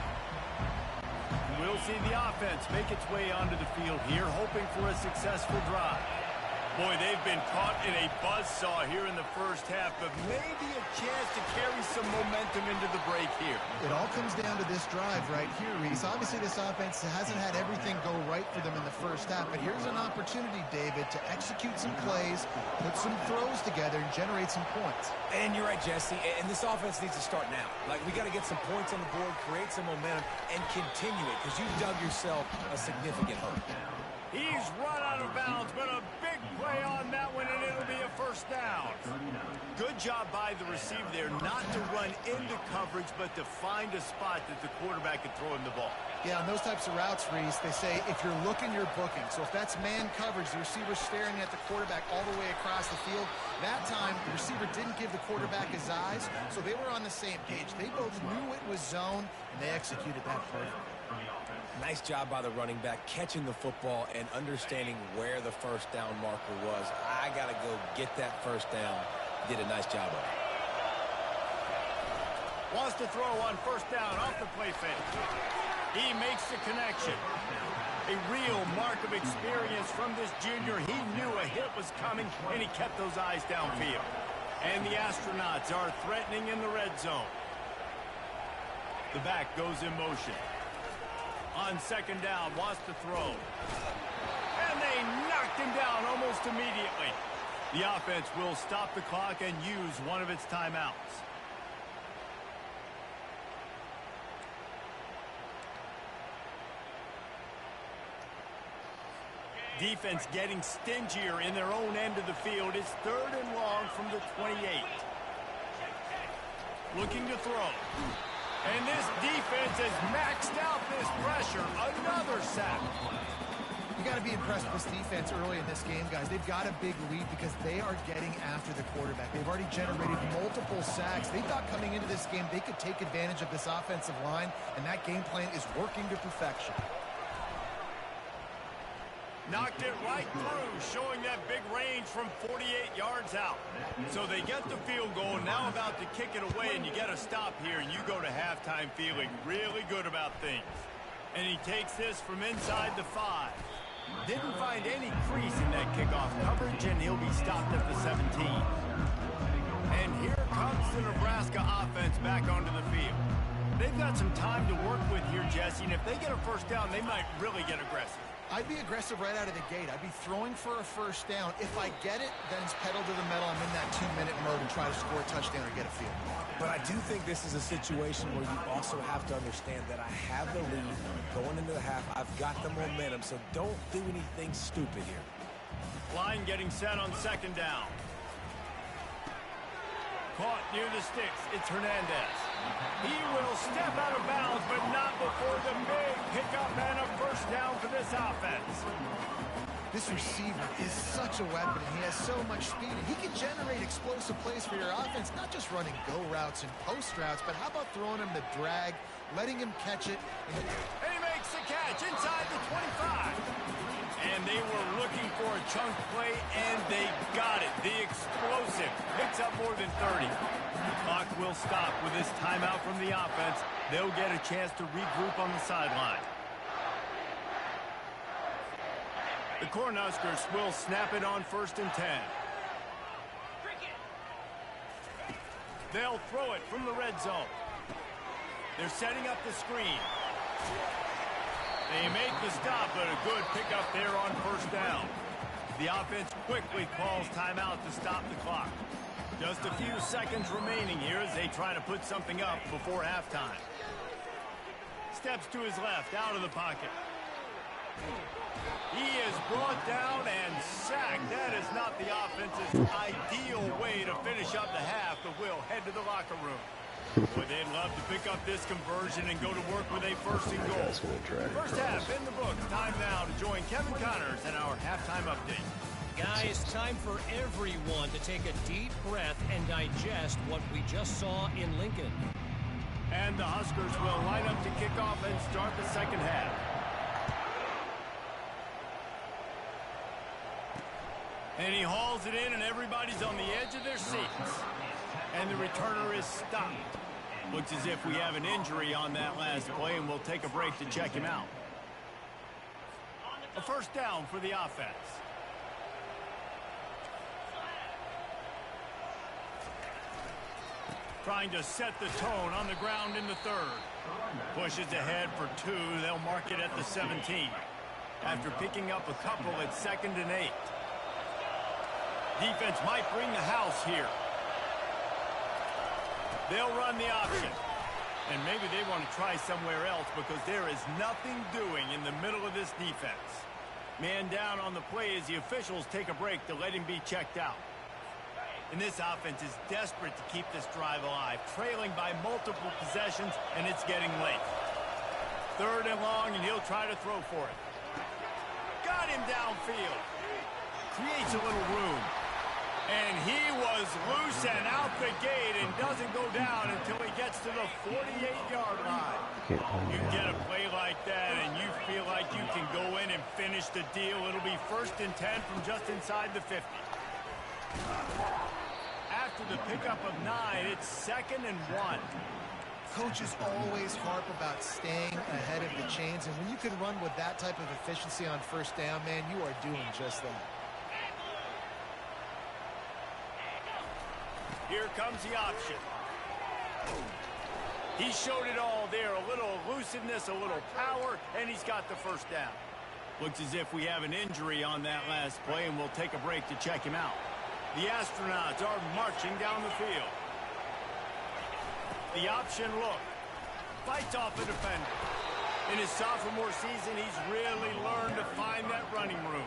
We'll see the offense make its way onto the field here, hoping for a successful drive. Boy, they've been caught in a buzzsaw here in the first half, but maybe a chance to carry some momentum into the break here. It all comes down to this drive right here, Reese. Obviously, this offense hasn't had everything go right for them in the first half, but here's an opportunity, David, to execute some plays, put some throws together, and generate some points. And you're right, Jesse, and this offense needs to start now. Like, we got to get some points on the board, create some momentum, and continue it, because you dug yourself a significant hurt. He's run out of bounds, but a big play on that one, and it'll be a first down. Good job by the receiver there not to run into coverage, but to find a spot that the quarterback can throw him the ball. Yeah, on those types of routes, Reese, they say if you're looking, you're booking. So if that's man coverage, the receiver's staring at the quarterback all the way across the field. That time, the receiver didn't give the quarterback his eyes, so they were on the same page. They both knew it was zone, and they executed that perfectly. Nice job by the running back, catching the football and understanding where the first down marker was. I got to go get that first down. Did a nice job of it. Wants to throw on first down off the play fake. He makes the connection. A real mark of experience from this junior. He knew a hit was coming, and he kept those eyes downfield. And the Astronauts are threatening in the red zone. The back goes in motion. On second down, wants to throw. And they knocked him down almost immediately. The offense will stop the clock and use one of its timeouts. Defense getting stingier in their own end of the field. It's 3rd and long from the 28. Looking to throw. And this defense has maxed out this pressure. Another sack. You got to be impressed with this defense early in this game, guys. They've got a big lead because they are getting after the quarterback. They've already generated multiple sacks. They thought coming into this game they could take advantage of this offensive line, and that game plan is working to perfection. Knocked it right through, showing that big range from 48 yards out. So they get the field goal, now about to kick it away, and you get a stop here, and you go to halftime feeling really good about things. And he takes this from inside the 5. Didn't find any crease in that kickoff coverage, and he'll be stopped at the 17. And here comes the Nebraska offense back onto the field. They've got some time to work with here, Jesse, and if they get a first down, they might really get aggressive. I'd be aggressive right out of the gate. I'd be throwing for a first down. If I get it, then it's pedal to the metal. I'm in that 2-minute mode and try to score a touchdown or get a field. But I do think this is a situation where you also have to understand that I have the lead going into the half. I've got the momentum, so don't do anything stupid here. Line getting set on second down. Caught near the sticks. It's Hernandez. He will step out of bounds, but not before the big pickup and a first down for this offense. This receiver is such a weapon, and he has so much speed. And he can generate explosive plays for your offense, not just running go routes and post routes, but how about throwing him the drag, letting him catch it. And he makes the catch inside the 25. And they were looking for a chunk play, and they got it. The explosive picks up more than 30. The clock will stop with this timeout from the offense. They'll get a chance to regroup on the sideline. The Cornhuskers will snap it on 1st and 10. They'll throw it from the red zone. They're setting up the screen. They make the stop, but a good pickup there on first down. The offense quickly calls timeout to stop the clock. Just a few seconds remaining here as they try to put something up before halftime. Steps to his left, out of the pocket. He is brought down and sacked. That is not the offense's ideal way to finish up the half, but we'll head to the locker room. Boy, they'd love to pick up this conversion and go to work with a 1st and goal. First half in the books. Time now to join Kevin Connors in our halftime update. Guys, time for everyone to take a deep breath and digest what we just saw in Lincoln. And the Huskers will line up to kick off and start the second half. And he hauls it in, and everybody's on the edge of their seats. And the returner is stopped. Looks as if we have an injury on that last play, and we'll take a break to check him out. A first down for the offense. Trying to set the tone on the ground in the 3rd. Pushes ahead for 2. They'll mark it at the 17. After picking up a couple at 2nd and 8. Defense might bring the house here. They'll run the option. And maybe they want to try somewhere else because there is nothing doing in the middle of this defense. Man down on the play as the officials take a break to let him be checked out. And this offense is desperate to keep this drive alive, trailing by multiple possessions, and it's getting late. 3rd and long, and he'll try to throw for it. Got him downfield. Creates a little room. And he was loose and out the gate and doesn't go down until he gets to the 48-yard line. You get a play like that and you feel like you can go in and finish the deal. It'll be 1st and 10 from just inside the 50. After the pickup of 9, it's 2nd and 1. Coaches always harp about staying ahead of the chains, and when you can run with that type of efficiency on first down, man, you are doing just that. Here comes the option. He showed it all there. A little elusiveness, a little power, and he's got the first down. Looks as if we have an injury on that last play, and we'll take a break to check him out. The Astronauts are marching down the field. The option look. Fights off the defender. In his sophomore season, he's really learned to find that running room.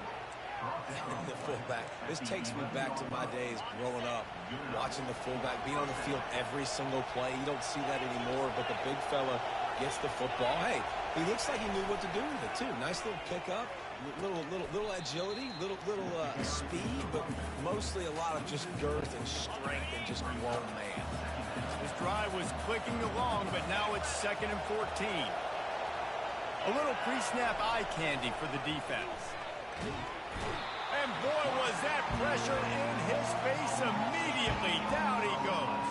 The fullback. This takes me back to my days growing up, watching the fullback being on the field every single play. You don't see that anymore, but the big fella gets the football. Hey, he looks like he knew what to do with it, too. Nice little pickup, little agility, little speed, but mostly a lot of just girth and strength and just grown man. This drive was clicking along, but now it's 2nd and 14. A little pre-snap eye candy for the defense. And boy, was that pressure in his face immediately. Down he goes.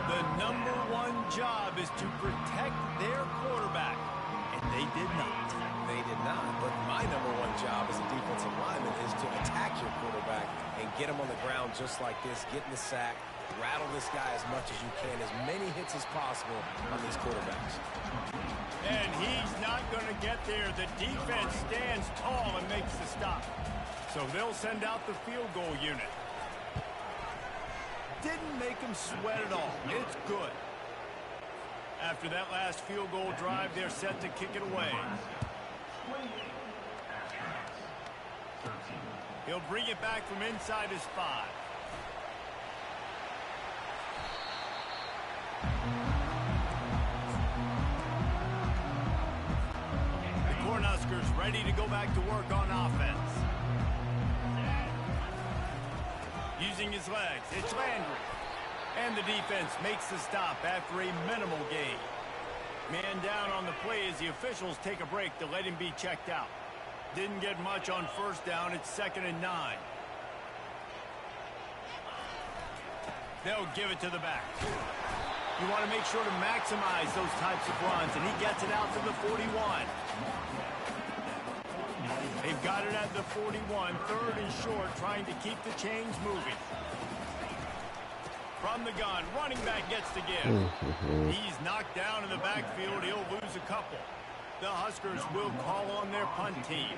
The #1 job is to protect their quarterback. And They did not. They did not. But my number one job as a defensive lineman is to attack your quarterback and get him on the ground just like this, get in the sack, rattle this guy as much as you can, as many hits as possible on these quarterbacks. And he's not going to get there. The defense stands tall and makes the stop. So they'll send out the field goal unit. Didn't make him sweat at all. It's good. After that last field goal drive, they're set to kick it away. He'll bring it back from inside his 5. The Cornhuskers ready to go back to work on offense. Using his legs, it's Landry. And the defense makes the stop after a minimal gain. Man down on the play as the officials take a break to let him be checked out. Didn't get much on first down. It's 2nd and 9. They'll give it to the back. You want to make sure to maximize those types of runs, and he gets it out to the 41. They've got it at the 41, 3rd and short, trying to keep the chains moving. From the gun, running back gets the give. He's knocked down in the backfield. He'll lose a couple. The Huskers will call on their punt team.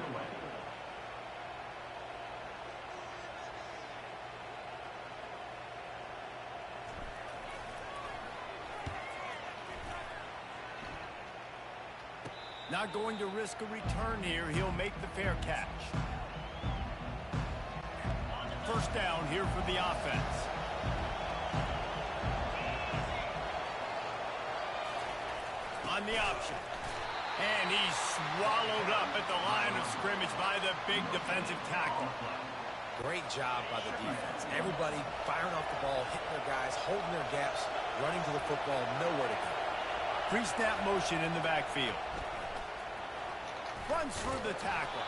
Not going to risk a return here. He'll make the fair catch. First down here for the offense. On the option. And he's swallowed up at the line of scrimmage by the big defensive tackle. Great job by the defense. Everybody firing off the ball, hitting their guys, holding their gaps, running to the football, nowhere to go. Pre-snap motion in the backfield. Runs through the tackle.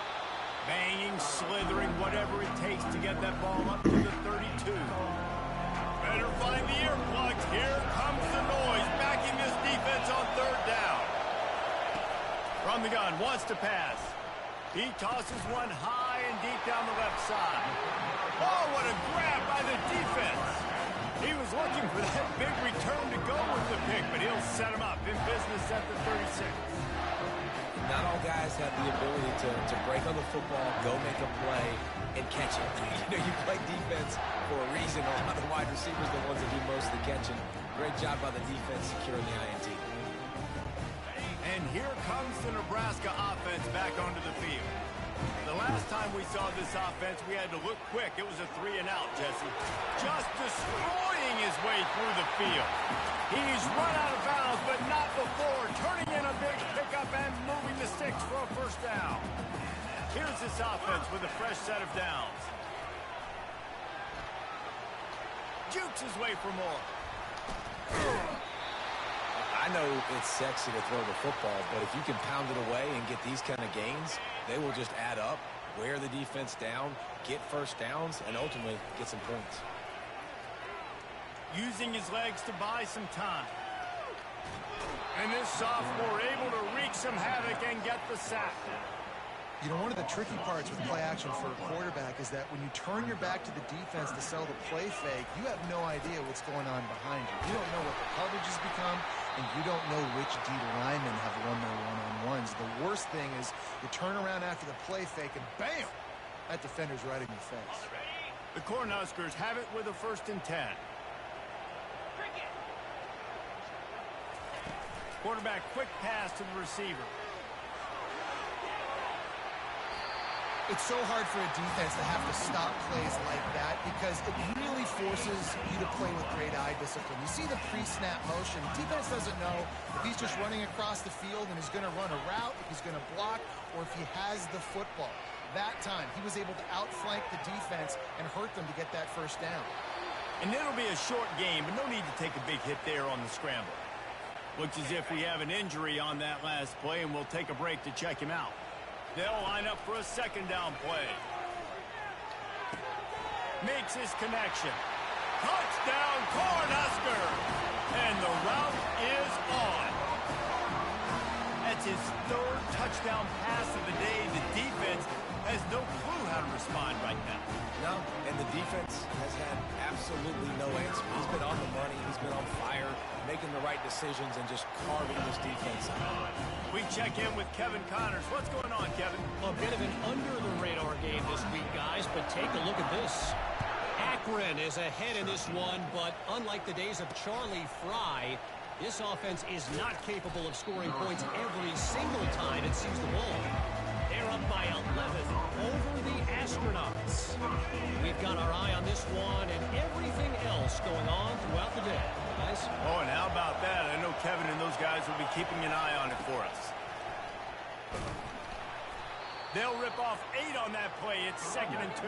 Banging, slithering, whatever it takes to get that ball up to the 32. Better find the earplugs. Here comes the noise, backing this defense on 3rd down. From the gun, wants to pass. He tosses one high and deep down the left side. Oh, what a grab by the defense. He was looking for that big return to go with the pick, but he'll set him up in business at the 36. Not all guys have the ability to break on the football, go make a play, and catch it. You play defense for a reason. A lot of the wide receivers are the ones that do most of the catching. Great job by the defense securing the INT. And here comes the Nebraska offense back onto the field. The last time we saw this offense, we had to look quick. It was a 3-and-out, Jesse. Just destroying his way through the field. He's run out of bounds, but not before. Turning in a big pickup and moving the sticks for a first down. Here's this offense with a fresh set of downs. Jukes his way for more. I know it's sexy to throw the football, but if you can pound it away and get these kind of gains, they will just add up, wear the defense down, get first downs, and ultimately get some points. Using his legs to buy some time. And this sophomore able to wreak some havoc and get the sack. You know, one of the tricky parts with play action for a quarterback is that when you turn your back to the defense to sell the play fake, you have no idea what's going on behind you. You don't know what the coverage has become, and you don't know which D linemen have won their one-on-ones. The worst thing is you turn around after the play fake, and bam! That defender's right in your face. The Cornhuskers have it with a 1st and 10. Quarterback, quick pass to the receiver. It's so hard for a defense to have to stop plays like that because it really forces you to play with great eye discipline. You see the pre-snap motion. Defense doesn't know if he's just running across the field and he's going to run a route, if he's going to block, or if he has the football. That time, he was able to outflank the defense and hurt them to get that first down. And it'll be a short game, but no need to take a big hit there on the scramble. Looks as if we have an injury on that last play, and we'll take a break to check him out. They'll line up for a 2nd down play. Makes his connection. Touchdown, Cornhusker! And the route is on. That's his third touchdown pass of the day. The defense has no clue how to respond right now. No, and the defense has had absolutely no answer. He's been on the money. He's been on fire, making the right decisions and just carving this defense out. We check in with Kevin Connors. What's going on, Kevin? A bit of an under-the-radar game this week, guys, but take a look at this. Akron is ahead in this one, but unlike the days of Charlie Fry, this offense is not capable of scoring points every single time it sees the ball. They're up by 11 over the Astronauts. We've got our eye on this one and everything else going on throughout the day. Guys? Oh, and how about that? I know Kevin and those guys will be keeping an eye on it for us. They'll rip off 8 on that play. It's 2nd and 2.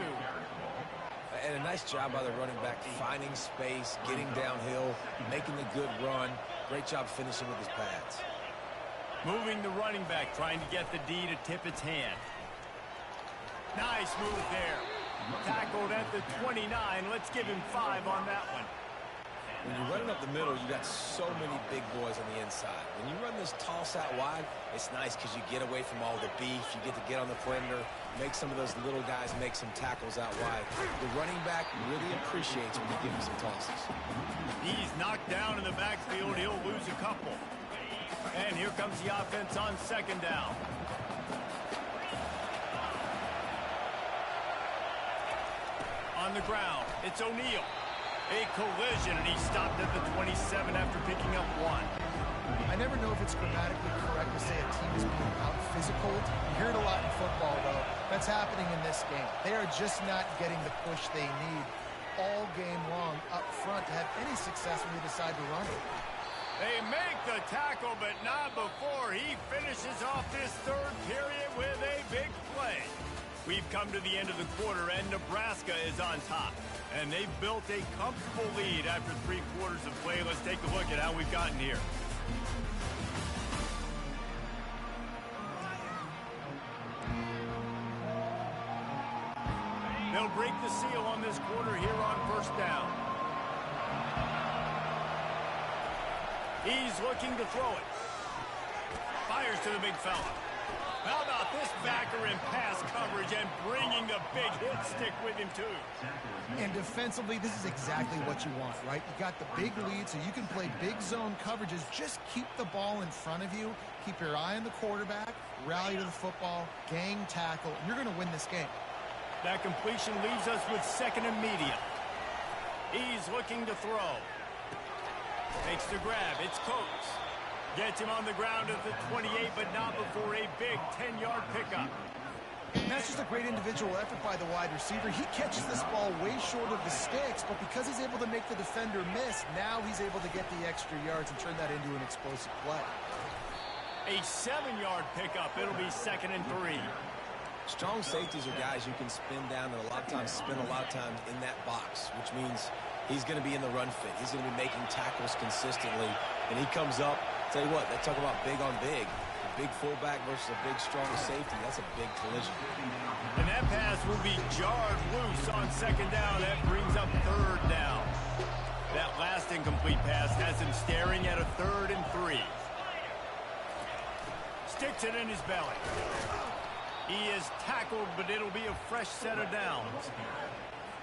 And a nice job by the running back, finding space, getting downhill, making the good run. Great job finishing with his pads. Moving the running back, trying to get the D to tip its hand. Nice move there. Tackled at the 29. Let's give him 5 on that one. When you're running up the middle, you got so many big boys on the inside. When you run this toss out wide, it's nice because you get away from all the beef. You get to get on the perimeter, make some of those little guys make some tackles out wide. The running back really appreciates when you give him some tosses. He's knocked down in the backfield. He'll lose a couple. And here comes the offense on 2nd down. On the ground, it's O'Neal. A collision, and he stopped at the 27 after picking up 1. I never know if it's grammatically correct to say a team is being out-physical. You hear it a lot in football, though. That's happening in this game. They are just not getting the push they need all game long up front to have any success when they decide to run it. They make the tackle, but not before he finishes off this 3rd period with a big play. We've come to the end of the quarter, and Nebraska is on top. And they've built a comfortable lead after 3 quarters of play. Let's take a look at how we've gotten here. They'll break the seal on this quarter here on 1st down. He's looking to throw it. Fires to the big fella. How about this backer in pass coverage and bringing the big hit stick with him, too? And defensively, this is exactly what you want, right? You got the big lead, so you can play big zone coverages. Just keep the ball in front of you. Keep your eye on the quarterback. Rally to the football. Gang tackle. And you're going to win this game. That completion leaves us with 2nd and medium. He's looking to throw. Makes the grab. It's Coates. Gets him on the ground at the 28, but not before a big 10-yard pickup. And that's just a great individual effort by the wide receiver. He catches this ball way short of the sticks, but because he's able to make the defender miss, now he's able to get the extra yards and turn that into an explosive play. A 7-yard pickup. It'll be 2nd and 3. Strong safeties are guys you can spin down and a lot of times spend a lot of time in that box, which means he's going to be in the run fit. He's going to be making tackles consistently, and he comes up. Tell you what, they talk about big on big. A big fullback versus a big, strong safety. That's a big collision. And that pass will be jarred loose on 2nd down. That brings up 3rd down. That last incomplete pass has him staring at a 3rd and 3. Sticks it in his belly. He is tackled, but it'll be a fresh set of downs.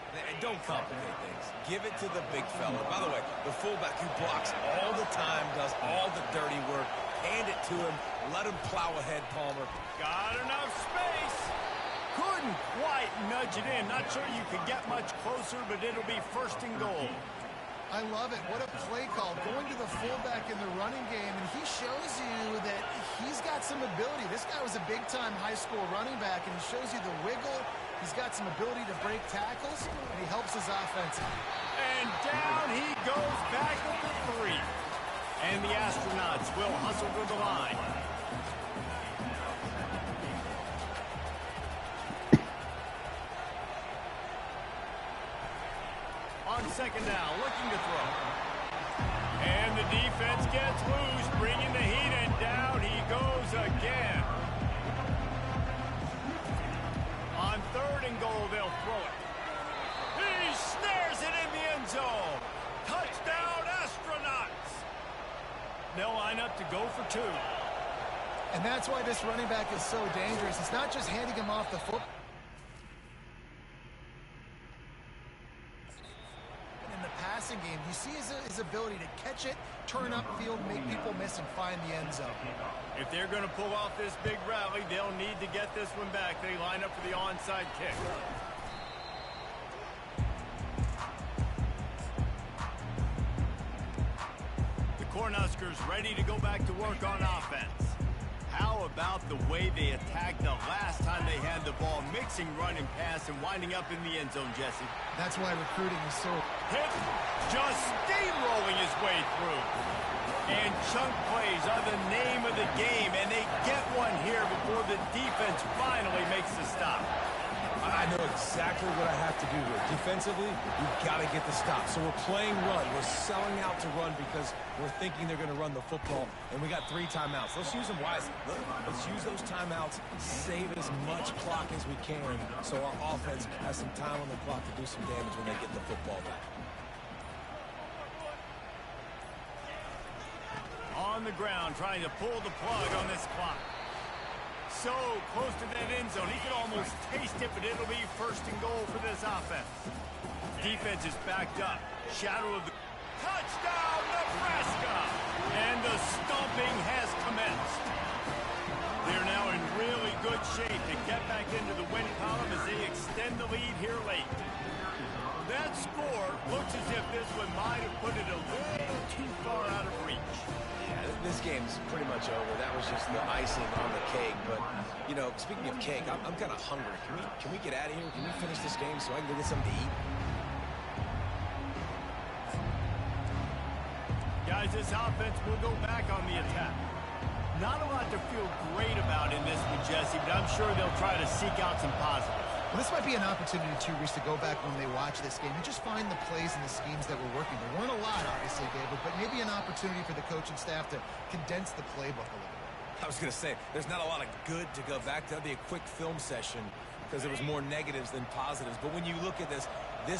And don't complicate things. Give it to the big fella. By the way, the fullback who blocks all the time, does all the dirty work. Hand it to him. Let him plow ahead, Palmer. Got enough space. Couldn't quite nudge it in. Not sure you could get much closer, but it'll be 1st and goal. I love it. What a play call. Going to the fullback in the running game, and he shows you that he's got some ability. This guy was a big-time high school running back, and he shows you the wiggle. He's got some ability to break tackles, and he helps his offense. And down he goes back at the 3. And the Astronauts will hustle to the line. On 2nd down, looking to throw. And the defense gets loose, bringing the heat, and down he goes again. On 3rd and goal, they'll throw it. He snares it in the end zone. Touchdown, Astronauts. They'll line up to go for 2. And that's why this running back is so dangerous. It's not just handing him off the foot. In the passing game, you see his ability to catch it, turn upfield, make people miss, and find the end zone. If they're going to pull off this big rally, they'll need to get this one back. They line up for the onside kick. The Cornhuskers ready to go back to work on offense. How about the way they attacked the last time they had the ball, mixing run and pass and winding up in the end zone, Jesse? That's why recruiting is so... Hit, just steamrolling his way through. And chunk plays are the name of the game, and they get one here before the defense finally makes the stop. I know exactly what I have to do here. Defensively, we've got to get the stop. So we're playing run. We're selling out to run because we're thinking they're going to run the football, and we got 3 timeouts. Let's use them wisely. Let's use those timeouts, save as much clock as we can so our offense has some time on the clock to do some damage when they get the football back. On the ground, trying to pull the plug on this clock. So close to that end zone. He could almost taste it, but it'll be first and goal for this offense. Defense is backed up. Shadow of the... Touchdown, Nebraska! And the stomping has commenced. They're now in really good shape to get back into the win column as they extend the lead here late. That score looks as if this one might have put it a little too far out of reach. This game's pretty much over. That was just the icing on the cake. But, you know, speaking of cake, I'm kind of hungry. Can we get out of here? Can we finish this game so I can go get something to eat? Guys, this offense will go back on the attack. Not a lot to feel great about in this one, Jesse, but I'm sure they'll try to seek out some positives. Well, this might be an opportunity, too, Reese, to go back when they watch this game and just find the plays and the schemes that were working. There weren't a lot, obviously, David, but maybe an opportunity for the coaching staff to condense the playbook a little bit. I was going to say, there's not a lot of good to go back. That'll be a quick film session because there was more negatives than positives. But when you look at this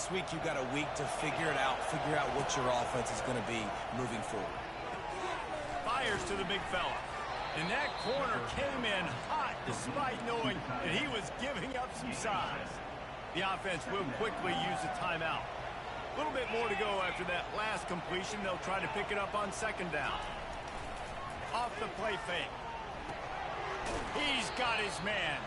week you've got a week to figure it out, figure out what your offense is going to be moving forward. Fires to the big fella. And that corner came in hot despite knowing that he was giving up some size. The offense will quickly use a timeout. A little bit more to go after that last completion. They'll try to pick it up on second down. Off the play fake. He's got his man.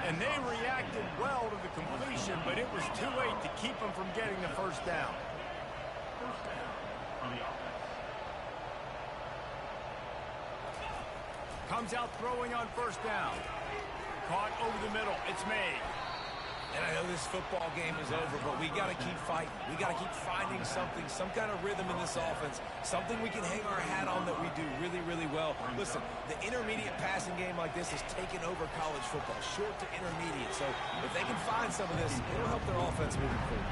And they reacted well to the completion, but it was too late to keep him from getting the first down. Comes out throwing on first down. Caught over the middle. It's made. And I know this football game is over, but we got to keep fighting. We got to keep finding something, some kind of rhythm in this offense, something we can hang our hat on that we do really, really well. Listen, the intermediate passing game like this has taken over college football, short to intermediate. So if they can find some of this, it'll help their offense moving forward.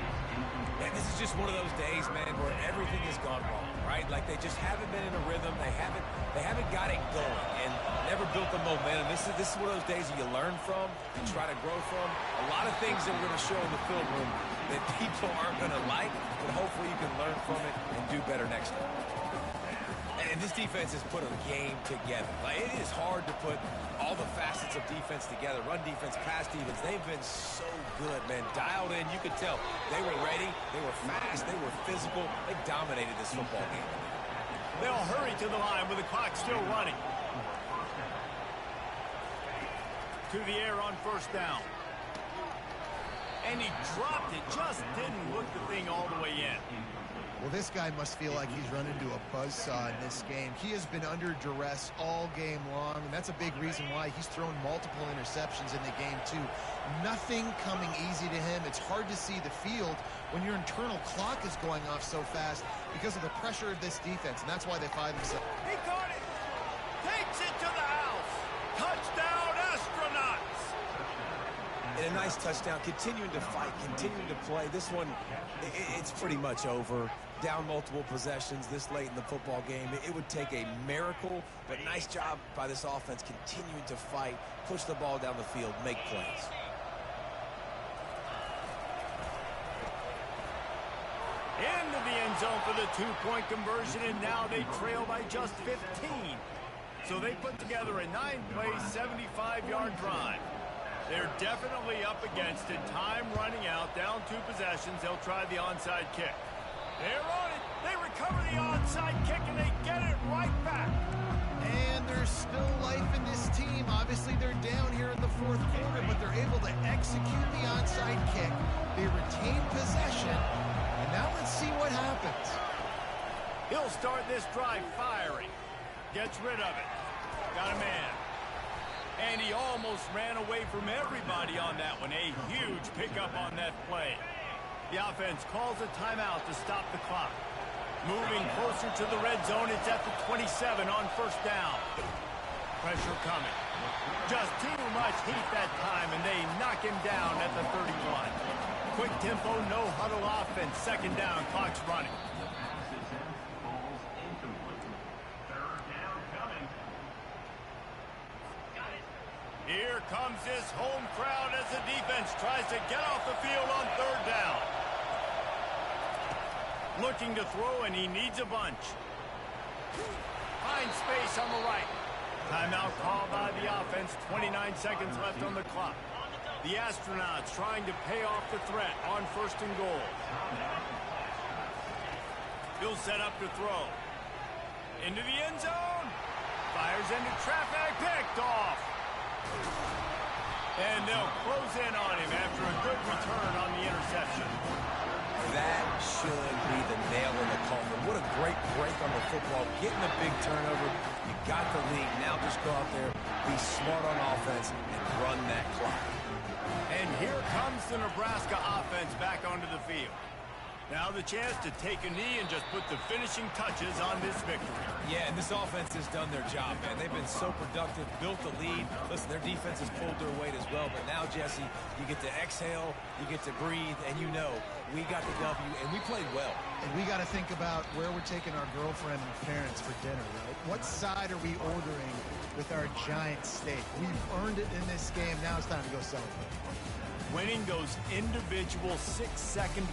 And this is just one of those days, man, where everything has gone wrong, right? Like they just haven't been in a rhythm. They haven't got it going and never built the momentum. This is one of those days that you learn from and try to grow from. A lot of things that we're going to show in the film room that people aren't going to like, but hopefully you can learn from it and do better next time. And this defense has put a game together. Like, it is hard to put all the facets of defense together. Run defense, pass defense. They've been so good, man. Dialed in. You could tell they were ready. They were fast. They were physical. They dominated this football game. They'll hurry to the line with the clock still running. To the air on first down. And he dropped it. Just didn't look the thing all the way in. Well, this guy must feel like he's run into a buzzsaw in this game. He has been under duress all game long, and that's a big reason why he's thrown multiple interceptions in the game, too. Nothing coming easy to him. It's hard to see the field when your internal clock is going off so fast because of the pressure of this defense, and that's why they find themselves. He got it. Takes it to the house. Touchdown, Astronauts. And a nice touchdown, continuing to fight, continuing to play. This one, it's pretty much over. Down multiple possessions this late in the football game. It would take a miracle, but nice job by this offense continuing to fight, push the ball down the field, make plays. Into the end zone for the two-point conversion, and now they trail by just 15. So they put together a 9-play, 75-yard drive. They're definitely up against it. Time running out, down 2 possessions. They'll try the onside kick. They're on it. They recover the onside kick, and they get it right back. And there's still life in this team. Obviously, they're down here in the 4th quarter, but they're able to execute the onside kick. They retain possession. And now let's see what happens. He'll start this drive firing. Gets rid of it. Got a man. And he almost ran away from everybody on that one. A huge pickup on that play. The offense calls a timeout to stop the clock. Moving closer to the red zone. It's at the 27 on 1st down. Pressure coming. Just too much heat that time, and they knock him down at the 31. Quick tempo, no huddle offense. 2nd down, clock's running. Here comes this home crowd as the defense tries to get off the field on 3rd down. Looking to throw, and he needs a bunch. Finds space on the right. Timeout called by the offense. 29 seconds left on the clock. The Astronauts trying to pay off the threat on 1st and goal. He'll set up to throw. Into the end zone. Fires into traffic. Picked off. And they'll close in on him after a good return on the interception. That should be the nail in the coffin. What a great break on the football. Getting a big turnover. You got the lead. Now just go out there, be smart on offense, and run that clock. And here comes the Nebraska offense back onto the field. Now the chance to take a knee and just put the finishing touches on this victory. Yeah, and this offense has done their job, man. They've been so productive, built the lead. Listen, their defense has pulled their weight as well. But now, Jesse, you get to exhale, you get to breathe, and you know we got the W, and we played well. And we got to think about where we're taking our girlfriend and parents for dinner, right? What side are we ordering with our giant steak? We've earned it in this game. Now it's time to go celebrate. Winning those individual 6-second